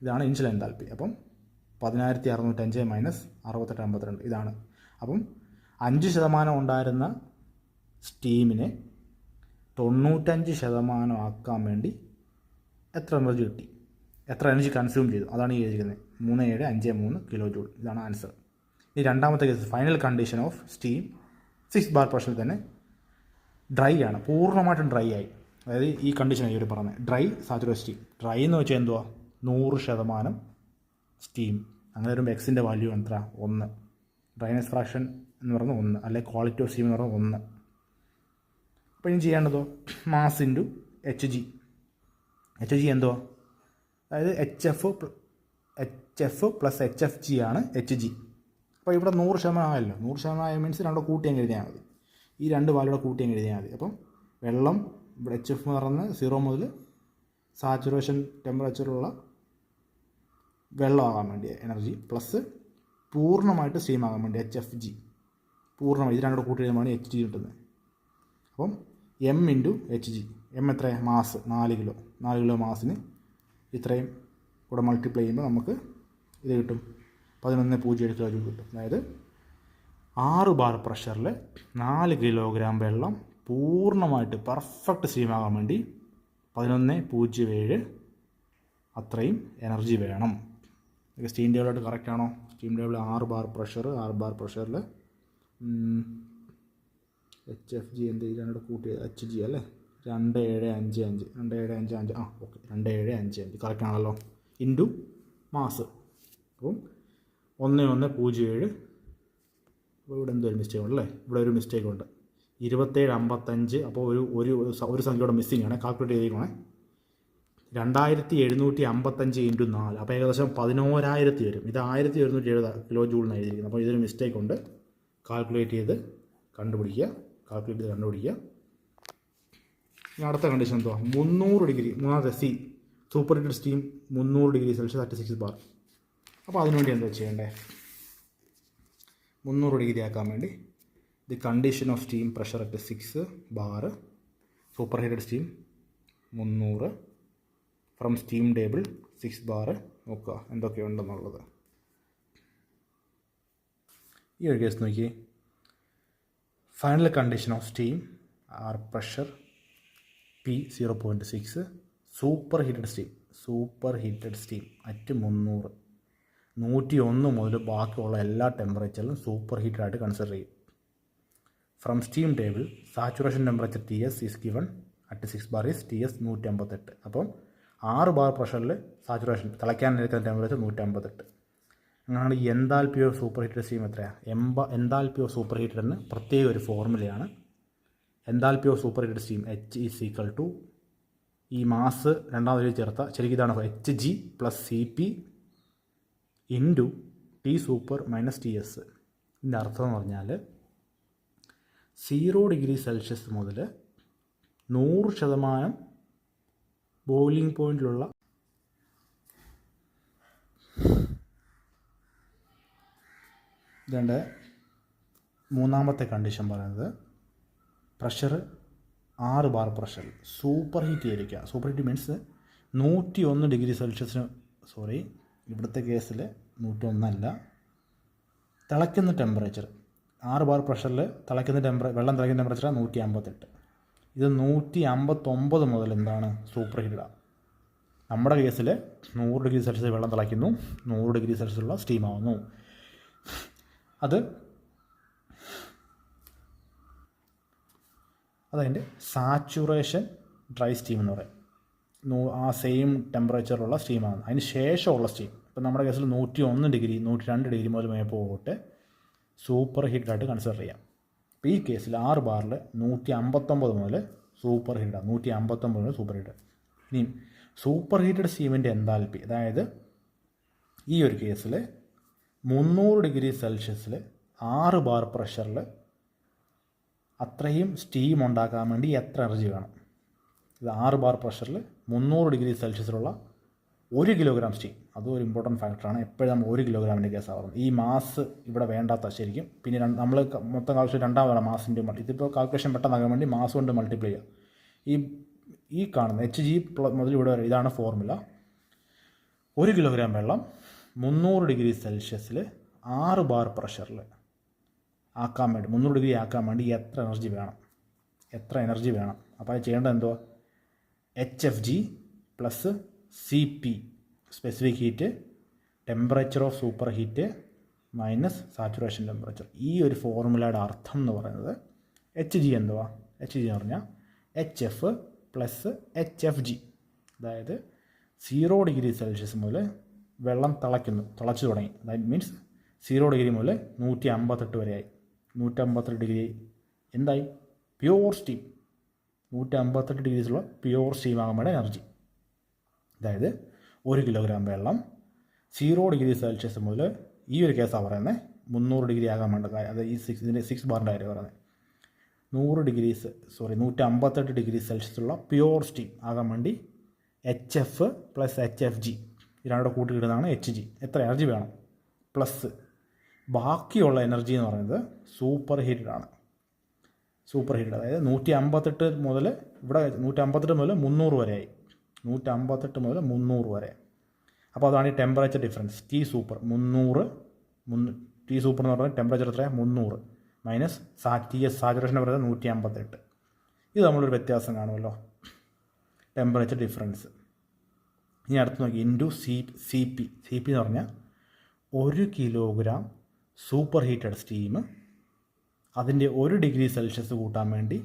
ഇതാണ് ഇനിഷ്യൽ എൻതാൽപ്പി. അപ്പം 10605 മൈനസ് 6852 ഇതാണ്. അപ്പം 5% ഉണ്ടായിരുന്ന സ്റ്റീമിനെ 95% ആക്കാൻ വേണ്ടി എത്ര എനർജി കിട്ടി, എത്ര എനർജി കൺസ്യൂം ചെയ്തു, അതാണ് ഈ എഴുതിയിരിക്കുന്നത്. 3753 കിലോ ജൂൾ. ഇതാണ് ആൻസർ. ഈ രണ്ടാമത്തെ case final condition of steam 6 bar പ്രഷറിൽ തന്നെ ഡ്രൈ ആണ്, പൂർണ്ണമായിട്ടും ഡ്രൈ ആയി. അതായത് ഈ കണ്ടീഷനാണ് ഇവർ പറഞ്ഞത്, ഡ്രൈ സാച്ചുറേഷൻ സ്റ്റീം. ഡ്രൈ എന്ന് വെച്ചാൽ എന്തുവാ? 100% സ്റ്റീം. അങ്ങനെ വരുമ്പോൾ എക്സിൻ്റെ വാല്യൂ എത്ര? 1. ഡ്രൈനസ് ഫ്രാക്ഷൻ എന്ന് പറയുന്നത് 1, അല്ലെങ്കിൽ ക്വാളിറ്റി ഓഫ് സ്റ്റീം എന്ന് പറയുന്നത് 1. അപ്പോൾ ഇനി ചെയ്യേണ്ടതോ മാസ് ഇൻറ്റു HG. HG എന്തുവാ? അതായത് HF പ്ലസ് HFG ആണ് HG. അപ്പോൾ ഇവിടെ 100% ആയല്ലോ. 100% മീൻസ് രണ്ടോ കൂട്ടി അങ്ങ് എഴുതിയാൽ മതി. ഈ രണ്ട് വാല്യൂടെ കൂട്ടി അങ്ങ് എഴുതിയാൽ മതി. അപ്പം വെള്ളം ഇവിടെ HF എന്ന് പറയുന്നത് 0 മുതൽ സാച്ചുറേഷൻ ടെമ്പറേച്ചറുള്ള വെള്ളമാകാൻ വേണ്ടി എനർജി, പ്ലസ് പൂർണ്ണമായിട്ട് സ്റ്റീം ആകാൻ വേണ്ടി HFG. പൂർണ്ണമായി ഇത് രണ്ടോ കൂട്ടി എഴുതുമ്പോഴാണ് HG കിട്ടുന്നത്. അപ്പം M ഇൻറ്റു HG. M എത്ര? Mass 4 kilo. 4 കിലോ മാസിന് ഇത്രയും കൂടെ മൾട്ടിപ്ലൈ ചെയ്യുമ്പോൾ നമുക്ക് ഇത് കിട്ടും 11.07 കിലോ ജൂൾ കിട്ടും. അതായത് 6 ബാർ പ്രഷറിൽ 4 കിലോഗ്രാം വെള്ളം പൂർണ്ണമായിട്ട് പെർഫെക്റ്റ് സ്റ്റീമാകാൻ വേണ്ടി 11.07 അത്രയും എനർജി വേണം. ഇതൊക്കെ സ്റ്റീം ടേബിളായിട്ട് കറക്റ്റ് ആണോ? സ്റ്റീം ടേബിൾ 6 ബാർ പ്രഷറിൽ HFG എന്ത് ഇതിനോട് കൂട്ടി HG അല്ലേ, 2755 ഓക്കെ 2755 കറക്റ്റ് ആണല്ലോ. ഇൻറ്റു മാസ് അപ്പം 1107. അപ്പോൾ ഇവിടെ എന്തൊരു മിസ്റ്റേക്ക് ഉണ്ട് അല്ലേ, ഇവിടെ ഒരു മിസ്റ്റേക്ക് ഉണ്ട്. 2755. അപ്പോൾ ഒരു സംഖ്യയുടെ മിസ്സിംഗ് ആണ്, കാൽക്കുലേറ്റ് ചെയ്തിരിക്കണേ. 2755 × 4, അപ്പോൾ ഏകദേശം 11,000 വരും. ഇത് 1170 കിലോ ജൂൾ എന്നാണ് എഴുതിയിരിക്കുന്നത്. അപ്പോൾ ഇതൊരു മിസ്റ്റേക്ക് ഉണ്ട്, കാൽക്കുലേറ്റ് ചെയ്ത് കണ്ടുപിടിക്കുക. ഇനി അടുത്ത കണ്ടീഷൻ എന്തുവാ? 300 ഡിഗ്രി, മൂന്നാമത്തെ c, super heated steam 300 degree Celsius at 6 bar. അപ്പോൾ അതിനുവേണ്ടി എന്താ ചെയ്യേണ്ടത്? 300 ഡിഗ്രി ആക്കാൻ വേണ്ടി the condition of steam pressure at 6 bar, super heated steam 300 from steam table 6 bar. നോക്കുക എന്തൊക്കെയുണ്ടെന്നുള്ളത്. ഈ ഒരു കേസ് നോക്കി. Final condition of steam are pressure P 0.6, super heated steam at 300, 101 മുതൽ ബാക്കിയുള്ള എല്ലാ ടെമ്പറേച്ചറിലും സൂപ്പർ ഹീറ്റഡായിട്ട് കൺസിഡർ ചെയ്യും. From steam table saturation temperature TS is given at 6 bar is TS 158. അപ്പം 6 ബാർ പ്രഷറിൽ സാച്ചുറേഷൻ തിളയ്ക്കാനിരിക്കുന്ന ടെമ്പറേച്ചർ 158. അങ്ങനെയാണ് enthalpy of super heated steam എത്രയാണ്? എൻതാൽപ്പി ഓഫ് സൂപ്പർ ഹീറ്റഡിന് പ്രത്യേക ഒരു ഫോർമുലയാണ്. Enthalpy of super heated steam H is equal to, ഈ മാസ് രണ്ടാമത് ചേർത്ത ശരിക്കും ഇതാണ് HG + CP into T super minus TS. ഇതിൻ്റെ അർത്ഥം എന്ന് പറഞ്ഞാൽ 0 ഡിഗ്രി സെൽഷ്യസ് മുതൽ 100% ബോയിലിംഗ് പോയിൻറ്റിലുള്ള ഇതുണ്ട്. മൂന്നാമത്തെ കണ്ടീഷൻ പറയുന്നത് pressure 6 bar pressure super heat ചെയ്തിരിക്കുക. സൂപ്പർ ഹീറ്റ് മീൻസ് 101 ഡിഗ്രി സെൽഷ്യസിന്, ഇവിടുത്തെ കേസിൽ 101 അല്ല, തിളയ്ക്കുന്ന ടെമ്പറേച്ചർ 6 ബാർ പ്രഷറിൽ തിളയ്ക്കുന്ന വെള്ളം തിളയ്ക്കുന്ന ടെമ്പറേച്ചർ 158. ഇത് 159 മുതൽ എന്താണ്? സൂപ്പർ ഹീറ്റഡാണ്. നമ്മുടെ കേസിൽ 100 ഡിഗ്രി സെൽഷ്യസ് വെള്ളം തിളയ്ക്കുന്നു, 100 ഡിഗ്രി സെൽഷ്യസുള്ള സ്റ്റീം ആവുന്നു. അതതിൻ്റെ സാച്ചുറേഷൻ ഡ്രൈ സ്റ്റീം എന്ന് പറയും. ആ സെയിം ടെമ്പറേച്ചറിലുള്ള സ്റ്റീമാണ്. അതിന് ശേഷമുള്ള സ്റ്റീം ഇപ്പം നമ്മുടെ കേസിൽ 101 ഡിഗ്രി 102 ഡിഗ്രി മുതൽ പോയിട്ട് സൂപ്പർ ഹീറ്റഡായിട്ട് കൺസിഡർ ചെയ്യാം. അപ്പോൾ ഈ കേസിൽ 6 ബാറിൽ 159 മുതൽ സൂപ്പർ ഹീറ്റഡാണ്, 159 മുതൽ സൂപ്പർ ഹീറ്റഡ്. ഇനിയും സൂപ്പർ ഹീറ്റഡ് സ്റ്റീമിൻ്റെ എൻതാൽപ്പി, അതായത് ഈ ഒരു കേസിൽ 300 ഡിഗ്രി സെൽഷ്യസിൽ 6 ബാർ പ്രഷറിൽ അത്രയും സ്റ്റീം ഉണ്ടാക്കാൻ വേണ്ടി എത്ര എനർജി വേണം? ഇത് 6 ബാർ പ്രഷറിൽ 300 ഡിഗ്രി സെൽഷ്യസിലുള്ള 1 കിലോഗ്രാം സ്റ്റീം, അതും ഒരു ഇമ്പോർട്ടൻറ്റ് ഫാക്ടറാണ്. എപ്പോഴും നമ്മൾ 1 കിലോഗ്രാമിൻ്റെ കേസാണ്. ഈ മാസ് ഇവിടെ വേണ്ടാത്ത ശരിക്കും. പിന്നെ നമ്മൾ മൊത്തം കാൽക്കുലേഷൻ രണ്ടാമതാണ് മാസിൻ്റെ ഇതിപ്പോൾ കാൽക്കുലേഷൻ പെട്ടെന്നാകാൻ വേണ്ടി മാസ് കൊണ്ട് മൾട്ടിപ്ലൈ ചെയ്യുക. ഈ കാണുന്ന HG മുതൽ ഇവിടെ വരെ ഇതാണ് ഫോർമുല. 1 കിലോഗ്രാം വെള്ളം 300 ഡിഗ്രി സെൽഷ്യസിൽ 6 ബാർ പ്രഷറിൽ ആക്കാൻ വേണ്ടി 300 ഡിഗ്രി ആക്കാൻ വേണ്ടി എത്ര എനർജി വേണം? അപ്പോൾ അത് ചെയ്യേണ്ടത് എന്തോ? HFG + CP specific heat, temperature of super heat minus saturation temperature. ഈ ഒരു ഫോർമുലയുടെ അർത്ഥം എന്ന് പറയുന്നത് HG എന്തുവാ? HG എന്ന് പറഞ്ഞാൽ HF + HFG. അതായത് 0 ഡിഗ്രി സെൽഷ്യസ് മുതൽ വെള്ളം തിളച്ചു തുടങ്ങി. ദാറ്റ് മീൻസ് 0 ഡിഗ്രി മുതൽ 158 വരെയായി. 158 ഡിഗ്രി എന്തായി? Pure steam. 158 ഡിഗ്രീസിലുള്ള പ്യുവർ സ്റ്റീം ആകാൻ വേണ്ട എനർജി. അതായത് 1 കിലോഗ്രാം വെള്ളം 0 ഡിഗ്രി സെൽഷ്യസ് മുതൽ, ഈ ഒരു കേസാണ് പറയുന്നത്, 300 ഡിഗ്രി ആകാൻ വേണ്ട കാര്യം. അത് ഇതിൻ്റെ 6 ബാറിൻ്റെ കാര്യം പറയുന്നത്. 158 ഡിഗ്രി സെൽഷ്യസുള്ള പ്യുവർ സ്റ്റീം ആകാൻ വേണ്ടി HF + HFG ഇതിനോട് കൂട്ടിക്കിടുന്നതാണ് HG. എത്ര എനർജി വേണം? പ്ലസ് ബാക്കിയുള്ള എനർജി എന്ന് പറയുന്നത് സൂപ്പർ ഹീറ്റഡ് ആണ്. അതായത് 158 മുതൽ ഇവിടെ 158 മുതൽ 300 വരെയായി. 158 മുതൽ 300 വരെ. അപ്പോൾ അതാണ് ഈ ടെമ്പറേച്ചർ ഡിഫറൻസ്. T സൂപ്പർ എന്ന് പറഞ്ഞാൽ ടെമ്പറേച്ചർ എത്രയാണ്? 300 മൈനസ് TS സാച്ചുറേഷൻ പറയുന്നത് 158. ഇത് നമ്മളൊരു വ്യത്യാസം കാണുമല്ലോ, ടെമ്പറേച്ചർ ഡിഫറൻസ്. ഇനി അടുത്ത് നോക്കി ഇൻറ്റു CP എന്ന് പറഞ്ഞാൽ 1 കിലോഗ്രാം സൂപ്പർ ഹീറ്റഡ് സ്റ്റീം അതിൻ്റെ 1 ഡിഗ്രി സെൽഷ്യസ് കൂട്ടാൻ വേണ്ടി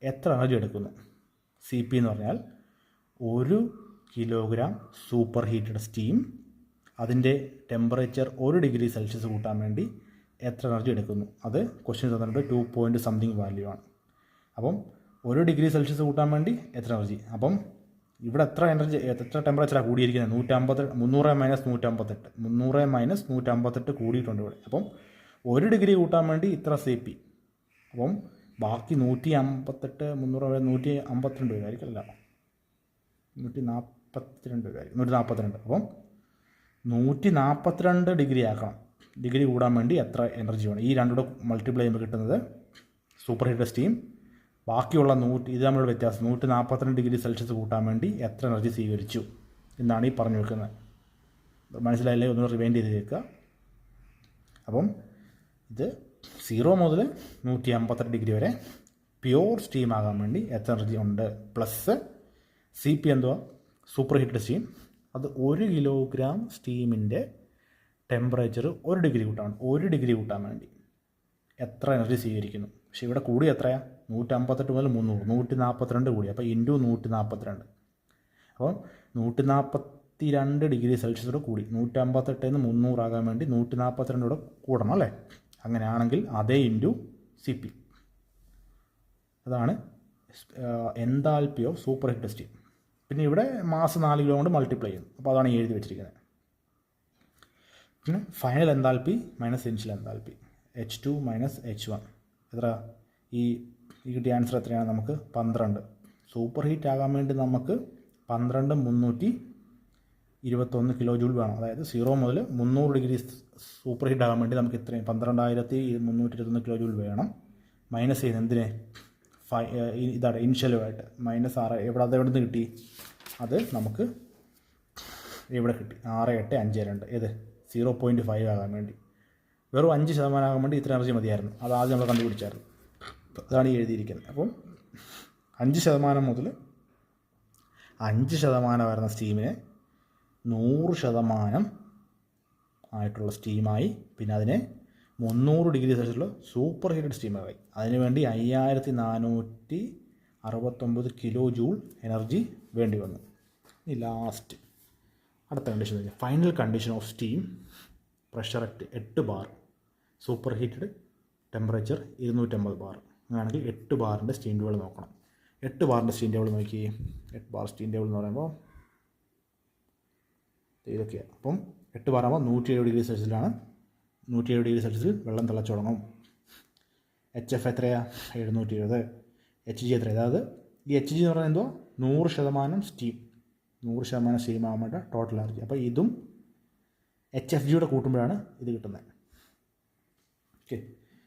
എത്ര എനർജി എടുക്കുന്നു? CP എന്ന് പറഞ്ഞാൽ 1 കിലോഗ്രാം സൂപ്പർ ഹീറ്റഡ് സ്റ്റീം അതിൻ്റെ ടെമ്പറേച്ചർ 1 ഡിഗ്രി സെൽഷ്യസ് കൂട്ടാൻ വേണ്ടി എത്ര എനർജി എടുക്കുന്നു? അത് ക്വസ്റ്റ്യൻ തന്നിട്ട് 2 പോയിൻറ്റ് സംതിങ് വാല്യൂ ആണ്. അപ്പം 1 ഡിഗ്രി സെൽഷ്യസ് കൂട്ടാൻ വേണ്ടി എത്ര എനർജി? അപ്പം ഇവിടെ എത്ര ടെമ്പറേച്ചറാണ് കൂടിയിരിക്കുന്നത്? 300 മൈനസ് 158 കൂടിയിട്ടുണ്ട് ഇവിടെ. അപ്പം 1 ഡിഗ്രി കൂട്ടാൻ വേണ്ടി ഇത്ര CP. അപ്പം ബാക്കി 158 300 152 വരായിരിക്കും, അല്ല 142 വരായിരിക്കും, 142. അപ്പം 142 ഡിഗ്രി ആക്കണം. ഡിഗ്രി കൂടാൻ വേണ്ടി എത്ര എനർജി വേണം? ഈ രണ്ടുകൂടെ മൾട്ടിപ്ലൈ ചെയ്യുമ്പോൾ കിട്ടുന്നത് സൂപ്പർ ഹീറ്റഡ് സ്റ്റീം. ബാക്കിയുള്ള ഇത് നമ്മളുടെ വ്യത്യാസം 142 ഡിഗ്രി സെൽഷ്യസ് കൂട്ടാൻ വേണ്ടി എത്ര എനർജി സ്വീകരിച്ചു എന്നാണ് ഈ പറഞ്ഞു വെക്കുന്നത്. മനസ്സിലായില്ലേ? ഒന്ന് റിവൈൻഡ് ചെയ്ത് കേൾക്കുക. അപ്പം ഇത് 0 മുതൽ 158 ഡിഗ്രി വരെ പ്യുവർ സ്റ്റീം ആകാൻ വേണ്ടി എത്ര എനർജി ഉണ്ട്, പ്ലസ് CP എന്തുവാ? Super heated steam. അത് 1 കിലോഗ്രാം സ്റ്റീമിൻ്റെ ടെമ്പറേച്ചർ 1 ഡിഗ്രി കൂട്ടാൻ വേണ്ടി എത്ര എനർജി സ്വീകരിക്കുന്നു. പക്ഷേ ഇവിടെ കൂടി എത്രയാണ്? 158 മുതൽ 300, 142 കൂടി. അപ്പോൾ ഇൻറ്റു 142. അപ്പം 142 ഡിഗ്രി സെൽഷ്യസോടെ കൂടി 158 300 ആകാൻ വേണ്ടി 142 കൂടണം അല്ലേ? അങ്ങനെയാണെങ്കിൽ അതേ ഇൻറ്റു CP. അതാണ് enthalpy of super heated steam. പിന്നെ ഇവിടെ മാസ് 4 കിലോ കൊണ്ട് മൾട്ടിപ്ലൈ ചെയ്യുന്നു. അപ്പോൾ അതാണ് എഴുതി വെച്ചിരിക്കുന്നത്. പിന്നെ final enthalpy minus initial enthalpy H2 minus H1 എത്ര? ഈ കിട്ടിയ ആൻസർ എത്രയാണ്? നമുക്ക് 12. സൂപ്പർ ഹീറ്റ് ആകാൻ വേണ്ടി നമുക്ക് 12 321 കിലോ ജൂൾ വേണം. അതായത് 0 മുതൽ 300 ഡിഗ്രി സൂപ്പർ ഹീറ്റ് ആകാൻ വേണ്ടി നമുക്ക് ഇത്രയും 12,321 കിലോ ജൂൾ വേണം. മൈനസ് ചെയ്യുന്നത് എന്തിനെ? ഇതാണ് ഇനിഷ്യലുമായിട്ട് -6. എവിടെ നിന്ന് കിട്ടി? അത് നമുക്ക് ഇവിടെ കിട്ടി 6852. ഏത്? 0.5 ആകാൻ വേണ്ടി. വെറും 5% ആകാൻ വേണ്ടി ഇത്ര എനർജി മതിയായിരുന്നു. അത് ആദ്യം നമ്മൾ കണ്ടുപിടിച്ചായിരുന്നു. അതാണ് ഈ എഴുതിയിരിക്കുന്നത്. അപ്പം 5% മുതൽ 5% വരുന്ന സ്റ്റീമിനെ 100% ആയിട്ടുള്ള സ്റ്റീമായി, പിന്നെ അതിനെ 300 ഡിഗ്രി സെൽഷ്യസിലുള്ള സൂപ്പർ ഹീറ്റഡ് സ്റ്റീമായി. അതിനുവേണ്ടി 5469 കിലോ ജൂൾ എനർജി വേണ്ടി വന്നു. ഇനി ലാസ്റ്റ് അടുത്ത condition, final condition of steam pressure at 8 bar, super heated temperature 250 bar. അങ്ങനെയാണെങ്കിൽ 8 ബാറിൻ്റെ സ്റ്റീം ടേബിൾ നോക്കണം. 8 ബാറിൻ്റെ സ്റ്റീം ടേബിൾ നോക്കി. 8 ബാർ സ്റ്റീം ടേബിൾ എന്ന് പറയുമ്പോൾ ഇതൊക്കെയാണ്. അപ്പം 8 ബാറാകുമ്പോൾ 107 ഡിഗ്രി സെൽഷ്യസിലാണ്. 107 ഡിഗ്രി സെൽഷ്യസിൽ വെള്ളം തിളച്ചു തുടങ്ങും. HF എത്രയാണ്? 720. HG എത്ര? അതായത് ഈ HG എന്ന് പറയുന്നത് എന്തോ 100% സ്റ്റീം, 100% സ്റ്റീം ആകാൻ വേണ്ട ടോട്ടൽ എനർജി. അപ്പോൾ ഇതും HFGയുടെ കൂട്ടുമ്പോഴാണ് ഇത് കിട്ടുന്നത്. ഓക്കെ.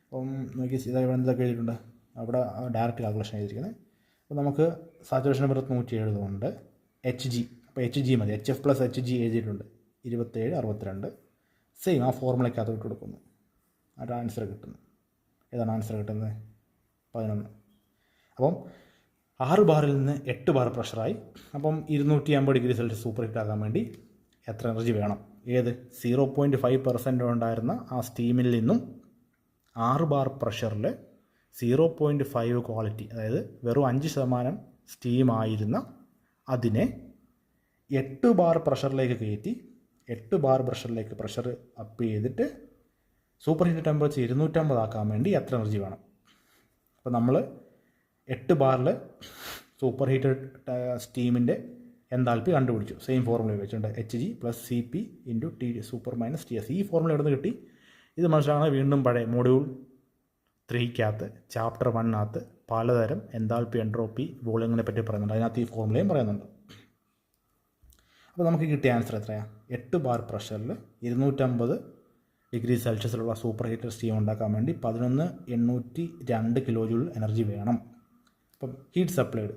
അപ്പം നോക്കി ഇതാ ഇവിടെ എന്തൊക്കെ എഴുതിയിട്ടുണ്ട്? അവിടെ ഡയറക്റ്റ് കാൽക്കുലേഷൻ എഴുതിയിരിക്കുന്നത്. അപ്പോൾ നമുക്ക് സാച്ചുറേഷൻ നമ്പർ 170 ഉണ്ട്. HG, അപ്പോൾ HG മതി. HF പ്ലസ് HG എഴുതിയിട്ടുണ്ട് 2762. സെയിം ആ ഫോർമുലയ്ക്കകത്ത് ഇട്ട് കൊടുക്കുന്നു. അത് ആൻസർ കിട്ടുന്നു. ഏതാണ് ആൻസർ കിട്ടുന്നത്? 11. അപ്പം 6 ബാറിൽ നിന്ന് 8 ബാർ പ്രഷറായി. അപ്പം 250 ഡിഗ്രി സെൽഷ്യസ് സൂപ്പർ ഹീറ്റ് ആകാൻ വേണ്ടി എത്ര എനർജി വേണം? ഏത്? 0.5% ഉണ്ടായിരുന്ന ആ സ്റ്റീമിൽ നിന്നും 6 ബാർ പ്രഷറിൽ 0.5 ക്വാളിറ്റി, അതായത് വെറും 5% സ്റ്റീമായിരുന്ന അതിനെ 8 ബാർ പ്രഷറിലേക്ക് കയറ്റി 8 ബാർ പ്രഷറിലേക്ക് പ്രഷർ അപ്പ് ചെയ്തിട്ട് സൂപ്പർ ഹീറ്റ് ടെമ്പറേച്ചർ 250 ആക്കാൻ വേണ്ടി എത്ര എനർജി വേണം? അപ്പോൾ നമ്മൾ 8 ബാറിൽ സൂപ്പർ ഹീറ്റഡ് സ്റ്റീമിൻ്റെ എൻതാൽപ്പി കണ്ടുപിടിച്ചു. സെയിം ഫോർമുല വെച്ചിട്ടുണ്ട്. HG plus CP into T super minus TS. ഈ ഫോർമുല എവിടെ നിന്ന് കിട്ടി? ഇത് മനസ്സിലാകുന്നത് വീണ്ടും പഴയ മൊഡ്യൂൾ 3 ചാപ്റ്റർ 1 പലതരം എൻതാൽപ്പി, എൻട്രോപ്പി, വോളിയങ്ങളെ പറ്റി പറയുന്നുണ്ട്. അതിനകത്ത് ഈ ഫോർമുലയും പറയുന്നുണ്ട്. അപ്പോൾ നമുക്ക് കിട്ടിയ ആൻസർ എത്രയാണ്? 8 ബാർ പ്രഷറിൽ 250 ഡിഗ്രി സെൽഷ്യസിലുള്ള സൂപ്പർ ഹീറ്റർ സ്റ്റീം ഉണ്ടാക്കാൻ വേണ്ടി 11,802 കിലോ ജൂൾ എനർജി വേണം. അപ്പം heat supplied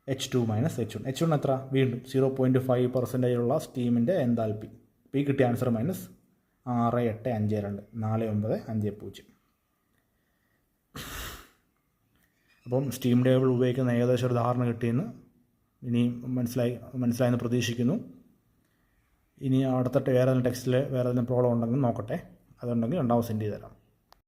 H2 minus H1. H1 എത്ര? വീണ്ടും 0.5% ഉള്ള സ്റ്റീമിൻ്റെ എൻതാൽപ്പി. അപ്പോൾ ഈ കിട്ടിയ ആൻസർ മൈനസ് 6852 4950. അപ്പം സ്റ്റീം ടേബിൾ ഉപയോഗിക്കുന്ന ഏകദേശം ഒരു ധാരണ കിട്ടിയെന്ന് ഇനി മനസ്സിലായെന്ന് പ്രതീക്ഷിക്കുന്നു. ഇനി അടുത്ത വേറെ ഏതെങ്കിലും ടെക്സ്റ്റിൽ വേറെ ഏതെങ്കിലും പ്രോബ്ലം ഉണ്ടെങ്കിൽ നോക്കട്ടെ. അതുണ്ടെങ്കിൽ രണ്ടാമത് സെൻഡ് ചെയ്ത് തരാം.